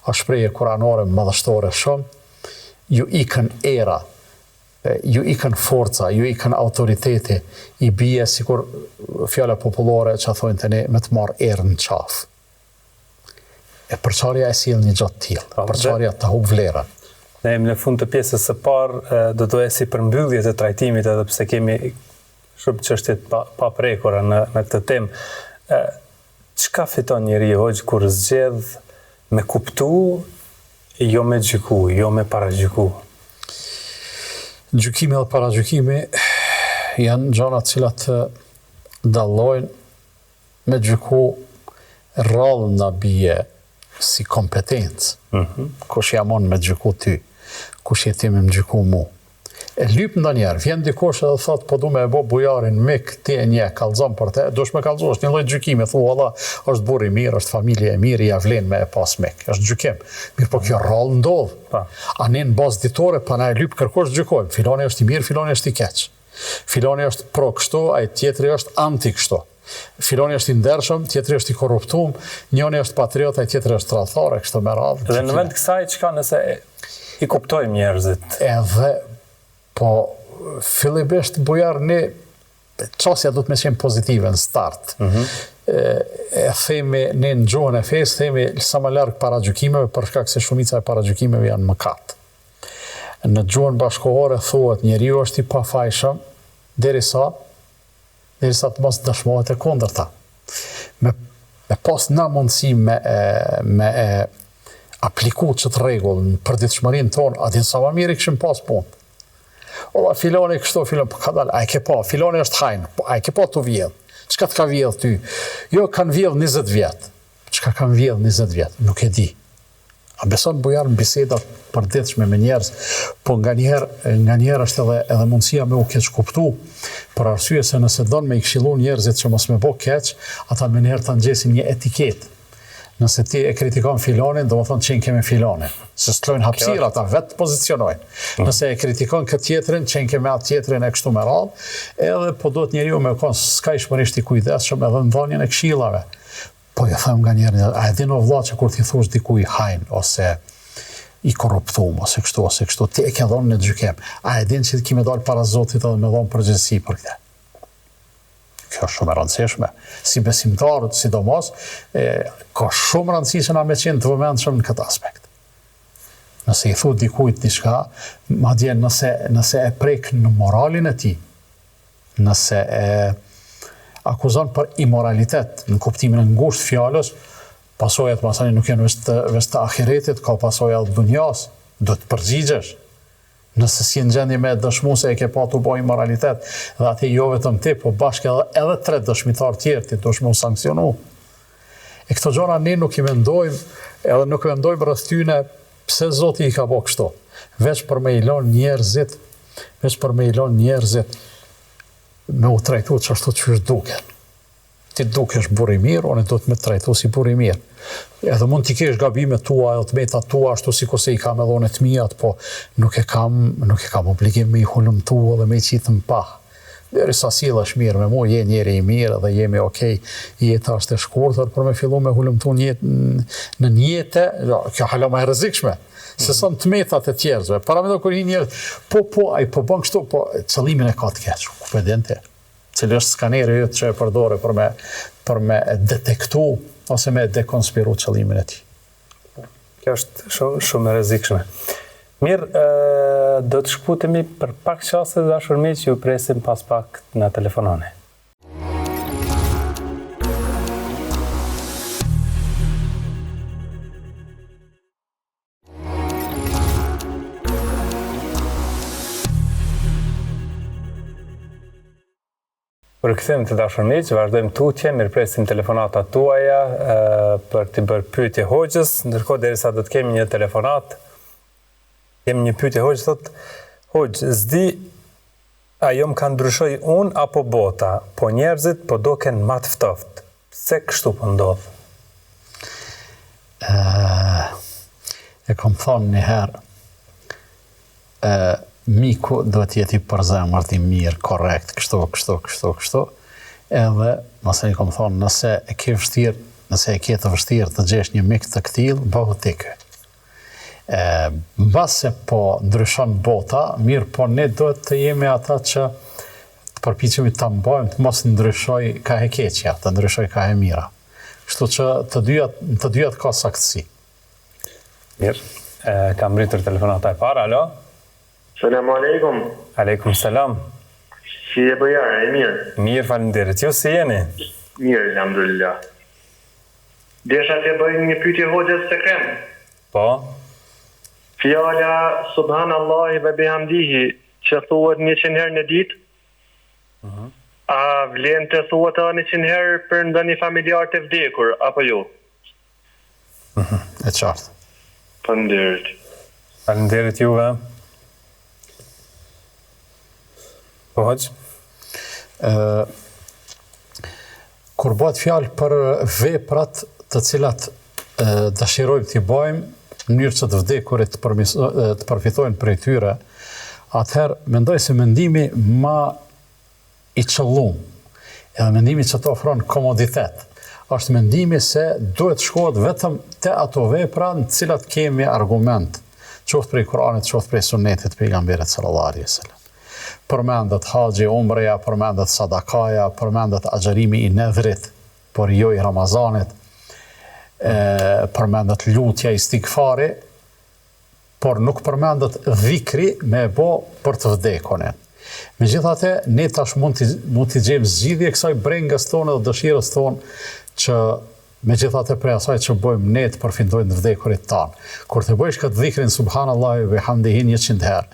është shprehje kuranore madhështore shumë, ju ikën era, ju ikën forca, ju ikën autoriteti, I bie sikur fjala popullore që thonë të ne me të marrë erë në qafë. E përçarja e sjell një gjatë tillë, përçarja të hub vlerën. Ne jemi në fund të pjesës së parë, do të esi përmbyllje të trajtimit, edhe pse kemi shumë çështje pa prekura në këtë temë. Çka fiton njeriu hoxh kur zgjedh me kuptu, jo me gjyku, jo me paragjyku? Gjykimi dhe paragjykimi janë gjëra të cilat dallojnë me gjyku rrallë na bie si kompetencë. Kush jamon me gjyku ty, kush jeti me gjyku mu. E lyp ndonjëherë, vjen dikush edhe thot po du me e bo bujarin mik, ti e nje, kallzon për te, dush me kallzo, është një lloj gjykimi, thua Allah, është burr I mirë, është familje e mirë, ja vlen me e pas mik, është gjykim. Mirë po kjo rrallë ndodh. A ne në bazë ditore, pa na e lyp kërkosh gjykojmë, filoni është I mirë, filoni është I keq. Filoni është pro kështu, ai tjetri është anti kështu. Filoni është I ndershëm, tjetri është I korruptum, njëri është patriot, ai tjetri është tradhtar, kështu me radhë. Dhe në vend kësaj çka nëse I kuptojmë njerëzit? Edhe po fillimisht bujar ne çësia do të më qenë pozitive në start. E themi ne në gjuhën e fesë, themi sa më larg paragjykimeve, për shkak se shumica e paragjykimeve janë mëkat. Në gjuhën bashkëkohore thuhet njeriu është I pafajshëm derisa të mos dëshmohet e kundërta. Me pas na mundësi me apliku ç't rregull në përditshmërinë tonë, atë sa më mirë kishim pas punë. Ola, filoni kështu, filoni, ka dalë, a e ke pa, filoni është hajnë, a e ke pa të vjedh, qka të ka vjedh ty? Jo, kanë vjedh 20 vjetë, qka kanë vjedh 20 vjetë, nuk e di. A beson bujar në bisedat përditshme me njerëz, po nga njerë është edhe mundësia me u keq kuptu, për arsye se nëse donë me I këshillu njerëzit që mos me bo keq, ata me njerë të ngjesin një etiketë. Nëse ti e kritikon filonin, do më thonë qenë keme filonin. Se s'tlojnë hapësira, ata vetë pozicionojnë. Nëse e kritikon këtë tjetrin, qenë keme atë tjetrin e kështu me radhë, edhe po do të njeriu me konë skajshmërisht I kujdesshëm edhe në dhënien e këshillave. Po ju them nga njerë, a e din o vlla që kur ti thush dikuj hajnë, ose I korruptum, ose kështu, ti e ke dhonë në gjykim. A e din që ti me dalë para Zotit edhe me dhonë përgjegjësi për këtë. Kjo është shumë e rëndësishme. Si besimtarët, sidomos, ka shumë rëndësi që na me qenë të vëmendshëm në këtë aspekt. Nëse i thu dikujt diçka, madje nëse e prek në moralin e tij, nëse e akuzon për imoralitet në kuptimin e ngushtë fjalës, pasojat masani nuk janë veç të ahiretit, ka pasoja të dunjas, do të përgjigjesh. Nëse si në gjendje me dëshmu se e ke pa të boj moralitet, dhe ati jo vetëm ti, po bashkë edhe 3 dëshmitar tjerë ti të shmu sankcionu. E këto gjona ne nuk i mendojmë, edhe nuk mendojmë rreth tyne pse Zoti i ka bo kështu. Veç për me i lon njerëzit me u trajtu që ashtu që është duken. Ti dukesh burr i mirë, unë do të më trajtoj si burr i mirë. Edhe mund t'i kesh gabimet tua, edhe të meta tua ashtu sikur se i kam edhe unë të mijat, po nuk e kam obligim me i hulumtu edhe me i qitë më pa. Derisa sillesh mirë me mua, je njeri i mirë dhe jemi okay, jeta është e shkurtër, por me fillu me hulumtu në jetë, kjo hala më e rrezikshme. Se son të metat e tjerëve. Para me do kur hi njerëz, ai po bën kështu, po qëllimin e ka të keq. Ku po dente? Cili është skaneri jëtë që e përdore për me detektu ose me dekonspiru qëllimin e tij. Kjo është shumë e rrezikshme. Mirë, do të shkputemi për pak çaste dashur miq, ju presim pas pak na telefononi. Përkthejmë të dashur miq, vazhdojmë tutje, mirëpresim telefonatat tuaja për të bërë pyetje hoxhës, ndërkohë derisa do të kemi një telefonat. Kemi një pyetje hoxhë, thotë: "Hoxh, s'di ajo më ka ndryshoj unë apo bota, po njerëzit po doken më të ftoftë. Pse kështu po ndodh?" E kam thonë një herë, miku duhet jeti për zemër i mirë, korrekt, kështu, edhe nëse i kam thonë, nëse e ke të vështirë të gjesh një mik të këtil, bëhu ti ky. Mbase po ndryshon bota, mirë po ne duhet të jemi ata që të përpiqemi ta mbajmë, të mos ndryshoj ka e keqja, të ndryshoj ka e mira. Kështu që të dyjat ka saktësi. Mirë, kam rritur telefonata e parë, alo? Selamu alaikum. Aleikum selam. Si e bëjarë, e mirë? Mirë, faleminderit. Ju si jeni? Mirë, alhamdulillah. Desha të bëjmë një pyetje hoxhës së krem. Po? Fjala subhanallahi ve bihamdihi që thuhet 100 herë në ditë, a vlen të thuhet 100 herë për ndonjë familjar të vdekur, apo jo? E qartë. Faleminderit. Faleminderit juve. Po hoxh? Kur bëhet fjalë për veprat të cilat dëshirojmë t'i bëjmë në mënyrë që të vdekurit të përfitojnë prej tyre, atëherë mendoj se mendimi ma i qëllum, edhe mendimi që të ofron komoditet, është mendimi se duhet shkohet vetëm te ato vepra në cilat kemi argument, qoftë prej Kuranit, qoftë prej Sunetit pejgamberit sallallahu alaihi wasallam. Përmendet haxhi, umreja, përmendet sadakaja, përmendet agjerimi i nedhrit, por jo i Ramazanit, përmendet lutja i stikfari, por nuk përmendet dhikri me bo për të vdekurin. Megjithatë, ne tash mund t'i gjejmë zgjidhje kësaj brengës tonë dhe dëshirës tonë që megjithatë prej asaj që bëjmë ne të përfitojnë të vdekurit tanë. Kur të bëjsh këtë dhikrin subhanallahi ve bihamdihi 100 herë,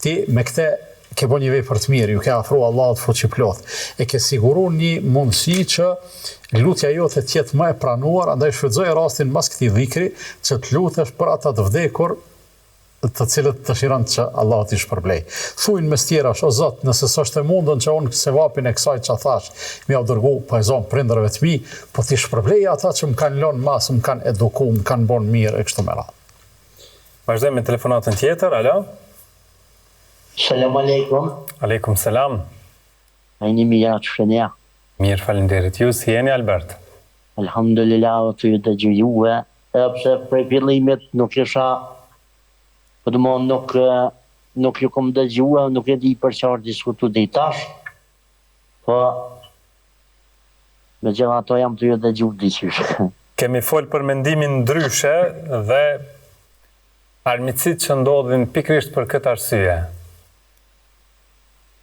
ti me këtë ke bo një vepër të mirë, ju ke afru Allahut fuqiplot, e ke siguru një mundësi që lutja jote të jetë më e pranuar, andaj shfrytëzoj rastin mas këtij dhikri që të lutesh për ata të vdekur të cilët dëshiron që Allahu t'i shpërblej. Thuajnë mes tjerash, o Zot, nëse s'është e mundën që unë sevapin e kësaj që thash, më ia dërgu po e zon prindërve të mi, po t'i shpërblej ata që më kanë lënë mas, më kanë edukuar, më kanë bën mirë e kështu me radhë. Vazhdojmë me telefonatën tjetër, alo? Selamu alaikum. Aleikum selam. A jeni mirë që shënja? Mirë, faleminderit. Ju si jeni, Albert? Alhamdulillah, o të ju dëgjoj juve, pse prej fillimit nuk isha, po domthon nuk ju kom dëgjuar, nuk e di për çfarë diskutu deri tash. Po Me gjitha ato jam të ju dhe gjuhë diqysh. Kemi folë për mendimin ndryshe dhe armiqësit që ndodhin pikrisht për këtë arsye.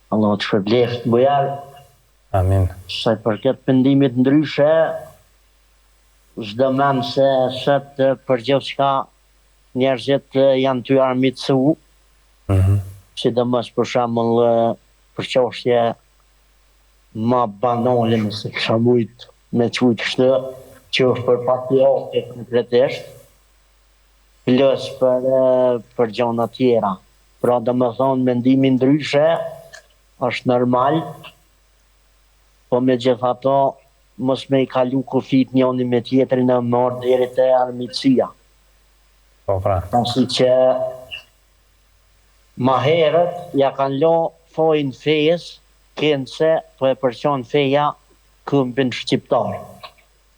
Allah të shpërbleft, bujar. Amin. Sa për këtë mendimit ndryshe, çdo men se sot për gjithçka njerëzit janë ty armiqësu. Sidomos për shembull për çështje ma banale nëse kisha mujt me qujt kështë që është për patriote konkretisht, plus për gjona tjera. Pra do me thonë mendimin ndryshe është normal, po me gjithato mos me i kalu kufit njoni me tjetrin e marrë deri te armiqësia. Po pra. Pasi që ma herët ja kanë lo fojnë fejes, kënëse po e përqon feja këmbin shqiptar.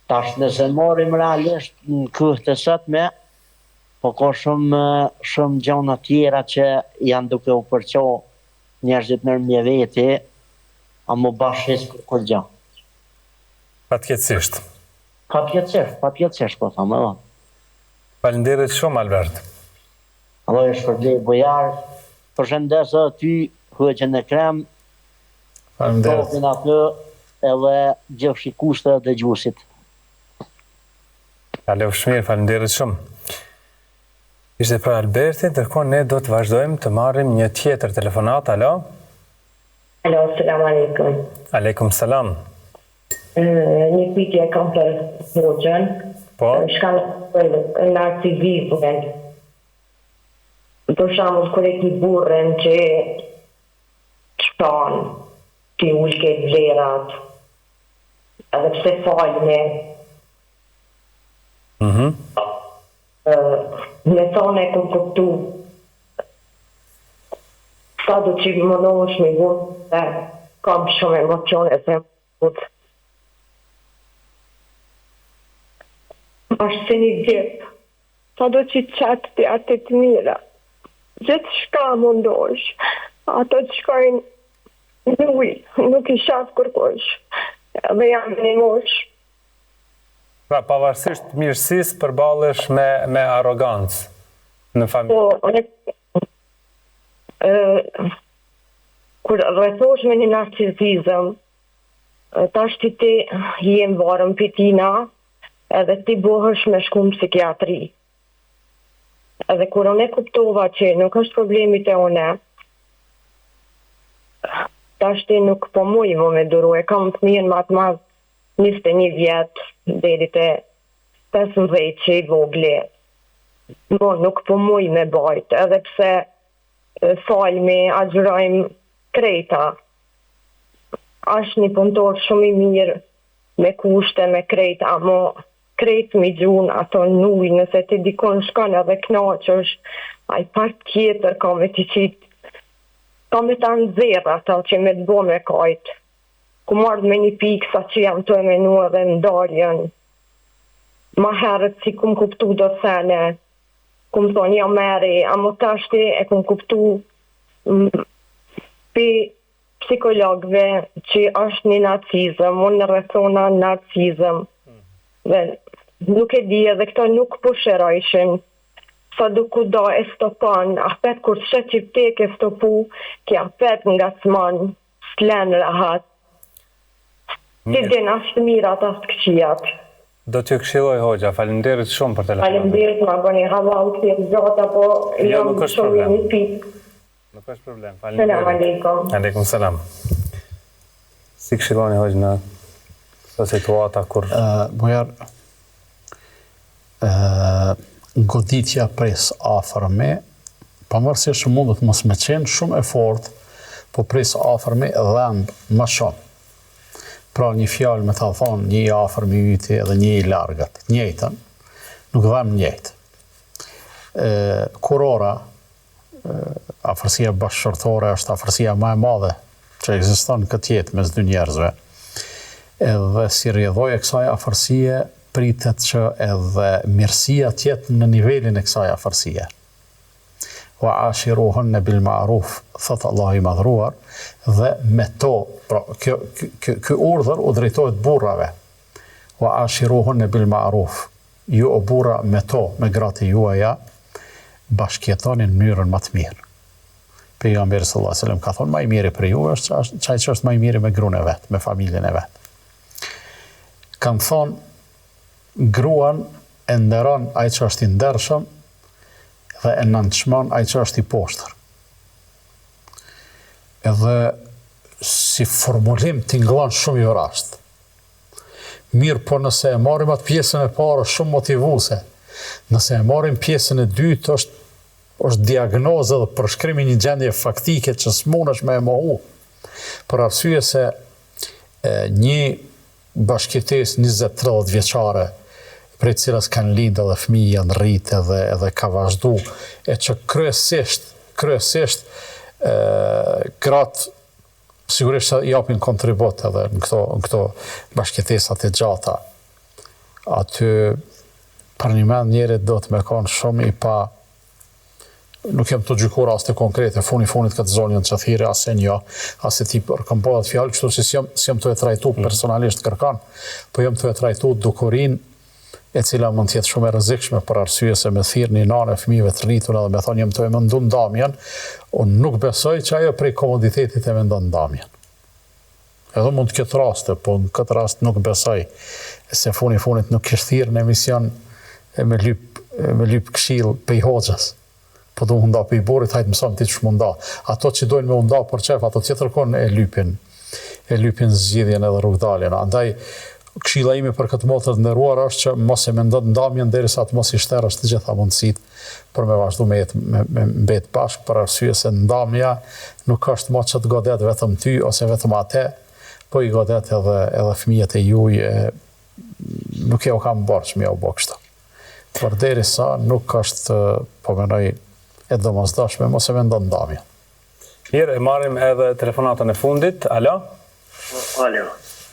Tash nëse morim realisht në këtë të sotme, po ka shumë gjona tjera që janë duke u përqo njerëzit nërmje veti, a mu bashkës për kur gjë. Patjetësisht. Patjetësisht, po thamë edhe. Faleminderit shumë, Albert. Allah e shpërblej bujar, përshëndesë ty, Hoxhën e Krem, topin atë edhe gjithë shikuste dhe gjusit. Kalofshmir, faleminderit shumë. Ishte për Albertin, ndërkohë ne do të vazhdojmë të marrim një tjetër telefonat. Alo? Alo, selam aleikum. Aleikum salam. Një pyetje kam për Hoxhën. Po? Shkan në narcisizmin. Për shembull, kur e ki burren që shton, ti ullke vlerat, edhe pse falme. Me thonë e kom kuptu, sa do që më nësh me vërë, kam shumë emocione se më vërë. Ashtë se një gjithë, sa do që qatë të atë të mira, gjithë shka më ndosh, ato të shkojnë në ujë, nuk I shafë kërkosh, dhe jam një mosh. Pra, pavarësisht mirësisë përballesh me arrogancë në familje. Po, kur rrethosh me një narcisizëm, tash ti jem varëm pitina, edhe ti bohesh me shku në psikiatri. Edhe kur unë e kuptova që nuk është problemi te une, tash ti nuk po muj më me duru, e kam të mirë ma të madhë 21 vjetë, deri te 15 që I vogli. Mo nuk po muj me bajt, edhe pse falmi, agjërojmë krejta. Ashtë një punëtor shumë I mirë, me kushte, me krejta, mo krejt mi gjun ato nuj, nëse ti dikon shkon edhe knaqësh, a I part tjetër ka me ti qitë, ka me ta nëzirë ato që me të bo me kajtë. Ku mardë me një pikë sa që jam të e menu edhe ndarjen. Ma herët si kum kuptu do sene, kum thonë jam meri, a më tashti e kum kuptu për psikologve që është një narcizëm, unë në rrethona narcizëm. Dhe nuk e di edhe këto nuk po shërojshin, sa du ku do e stopon, apet kur shet që tek e stopu, ki apet nga sman, s'len rahat. Ti din ashtë mirat ashtë këqijat. Do t'ju këshilloj Hoxha, faleminderit shumë për telefonin. Faleminderit ma bëni halal të gjata, po jam shumë një pikë. Nuk është problem, Selam aleikum. Aleikum salam. Si këshilloni Hoxha në këtë situata kur... Bujar, goditja pres afërme, pavarësisht që mundet mos me qenë shumë e fortë, po pres afërme dhëmb më shumë. Pra një fjalë me ta thonë një I afër me yti edhe një I largët, njëjtën, nuk dhëmë njëjtë. Kurora, afërsia bashkëshortore është afërsia më e madhe që ekziston këtë jetë mes dy njerëzve. Edhe si rrjedhoj e kësaj afërsie, pritet që edhe mirësia tjetë në nivelin e kësaj afërsie. Wa ashiruhunna bil ma'ruf, thot Allah I madhruar, dhe me to, pra, kjo urdhër u drejtohet burrave, wa ashiruhunna bil ma'ruf. Ju o burra me to, me gratë juaja, bashkjetoni në mënyrën më të mirë. Pejgamberi sallallahu alajhi wasallam ka thonë, më i miri për ju është çaj që është më i miri me gruan e vet, me familjen e vet. Kanë thonë, gruan e nderon ai që është i ndershëm dhe e nënçmon ai që është i poshtër. Edhe si formulim tingëllon shumë i vrasht. Mirë, po nëse e marrim atë pjesën e parë shumë motivuese, nëse e marrim pjesën e dytë është diagnoze dhe përshkrimi një gjendje faktike që s'munesh me e mohu. Për arsye se një bashkëtesë 20-30 vjeçare, prej cilës kanë lindë edhe fëmijë janë rritë edhe ka vazhdu, e që kryesisht gratë sigurisht japin kontribut edhe në këto bashkëtesat e gjata. Aty për një mend njerit do të me konë shumë i pa, nuk jem të gjykur as të konkrete, funit këtë zonjën që thire, ase një, ase ti për këmpohet fjallë, kështu që si jem të e trajtu personalisht kërkan, po jem të e trajtu dukurin e cila mund tjetë shumë e rrezikshme për arsye se me thirr një nanë e fëmijëve të rritur edhe me thonë jem të e mendu ndamjen, unë nuk besoj që ajo prej komoditetit e mendon ndamjen. Edhe mund të ketë raste, po në këtë rast nuk besoj, se funit nuk kishtë thirr në emision me lyp këshill pe i hoxhës. Po du më nda pe i burit, hajtë mësëm ti që më nda. Ato që dojnë me nda për qef, ato tjetër konë e lypin zgjidhjen edhe rrugdaljen. Andaj, këshilla ime për këtë motë të nderuar është që mos e mendon ndamjen derisa të mos i shterësh të gjitha mundësitë për me vazhdu me mbet bashkë, për arsye se ndamja nuk është më që të godet vetëm ty ose vetëm atë, po i godet edhe fëmijët e juj, nuk e u kam bërë që mi u bë kështu. Por derisa nuk është, po menoj, e domosdoshme, mos e mendon ndamjen. Mirë, e marrim edhe telefonatën e fundit. Alo? Alo.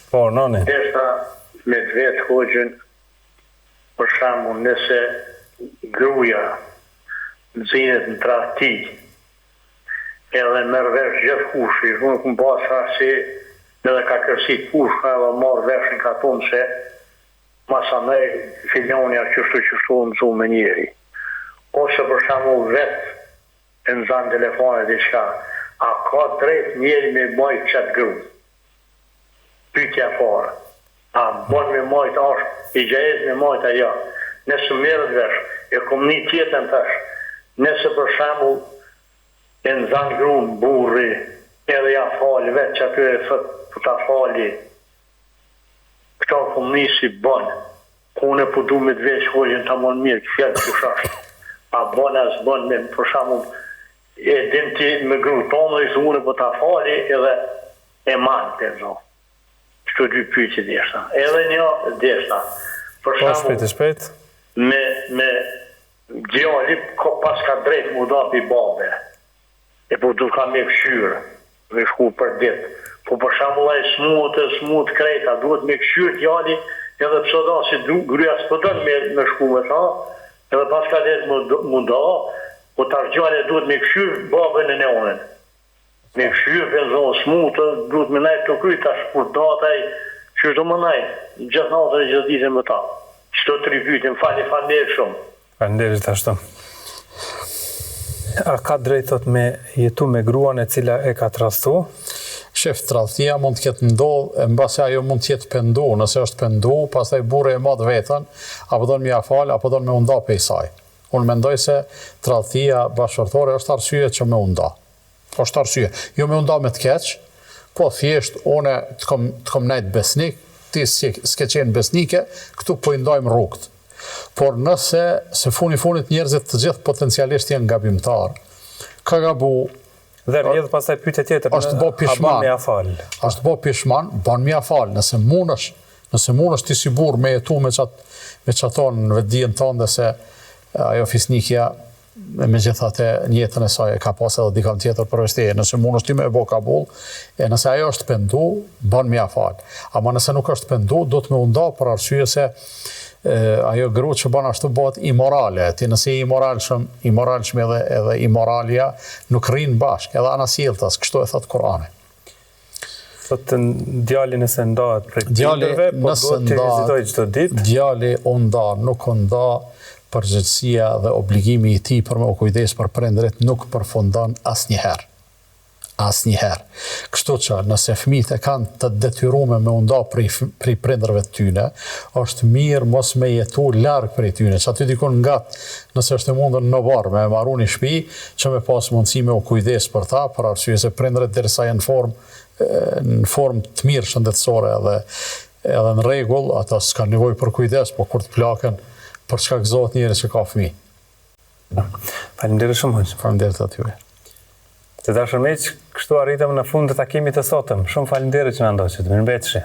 Po, noni. Deshta me të vetë hoxhën, për shembull, nëse gruaja nxihet në tradhti, edhe merr vesh gjithë kushi, nuk më basa se edhe ka kërsit kushka edhe marr veshin ka tonë se masanej filonja qështu nëzu me njeri. Ose për shembull vetë e nëzan telefone diçka, a ka drejt njeri me majt qatë gru? Pytja farë. A bon me majt ashtë, i gjajez me majt aja. Nëse merët vesh, e kom një tjetën tash, nëse për shembull e nëzan gru në burri, edhe ja fali vetë që aty e thët për ta fali, këta kom një si bon, kone po du me të veç hoqën të amon mirë, fjallë që shashtë. A bon as bon me për shembull e din ti me gru tonë, i zune për ta fali edhe e manë të zonë. Këto dy pyetje deshta. Edhe një deshta. Për shpejt. Me djali pas ka drejt mu da pi babe. E po du ka me këshyrë, me shku për ditë. Po për shembull ai smut krejta, duhet me këshyrë djali, edhe pse da si gruaja s'pëdon me shku me ta, edhe pas ka drejt mu da, po tar djali duhet me këshyrë babën e neonën. Me këshyrë për zonë smutë, duhet me najtë të kryt, tash kur dataj, që do më najtë, gjithë natër e gjithë ditën më ta. Qëto të ripytin, falenderoj shumë. Falenderit ashtu. A ka drejtot me jetu me gruan e cila e ka trastu? Shef, tradhtia mund të ketë ndodhë, mbase ajo mund të jetë pendu, nëse është pendu, pastaj burri e madh vetën, apo don m'ia fal, apo don me u nda pej saj. Unë mendoj se tradhtia bashkëtorë është arsye që me u nda. Është arsye. Jo me unda me të keq, po thjesht une të kom najt besnik, ti s'ke qenë besnike, këtu po i ndajmë rrugët. Por nëse, se funit njerëzit të gjithë potencialisht janë gabimtar, ka gabu... Dhe rrjedhë pastaj pyetje tjetër, është bo pishman, është bo pishman, ban mja fal, nëse munësh ti si burr me jetu me qaton në vetdijen tonë dhe se ajo fisnikja me gjithate njetën e saj e ka pas edhe dikam tjetër përveç teje. Nëse mund është ti me e bo kabull, e nëse ajo është pendu, ban mja fal. Ama nëse nuk është pendu, do të me unda për arsye se ajo gru që ban ashtu bëhet imorale. Ti nëse i imoralshme edhe imoralja nuk rrinë bashkë, edhe anasjeltas, kështu e thëtë Kurani. Sot djali nëse ndahet prej prindërve, po duhet të vizitoj çdo ditë. Djali u nda, nuk u nda, përgjegjësia dhe obligimi i tij për me u kujdes për prindërit nuk përfundon asnjëherë. Asnjëherë. Kështu që nëse fëmijët e kanë të detyruar me u nda prej prindërve të tyre, është mirë mos me jetu larg prej tyre. Që aty dikon ngat, nëse është e mundur në varr me marrë një shtëpi, që me pas mundësi me u kujdes për ta, për arsye se prindërit derisa janë në formë të mirë shëndetësore edhe në rregull, ata s'ka nevojë për kujdes, po kur të plakën, për çka gëzohet njëri që ka fëmijë. Faleminderit shumë. Faleminderit atyre. Të dashur miq, kështu arritëm në fund të takimit të sotëm. Shumë faleminderit që na ndoqët. Mirëmbëjtje.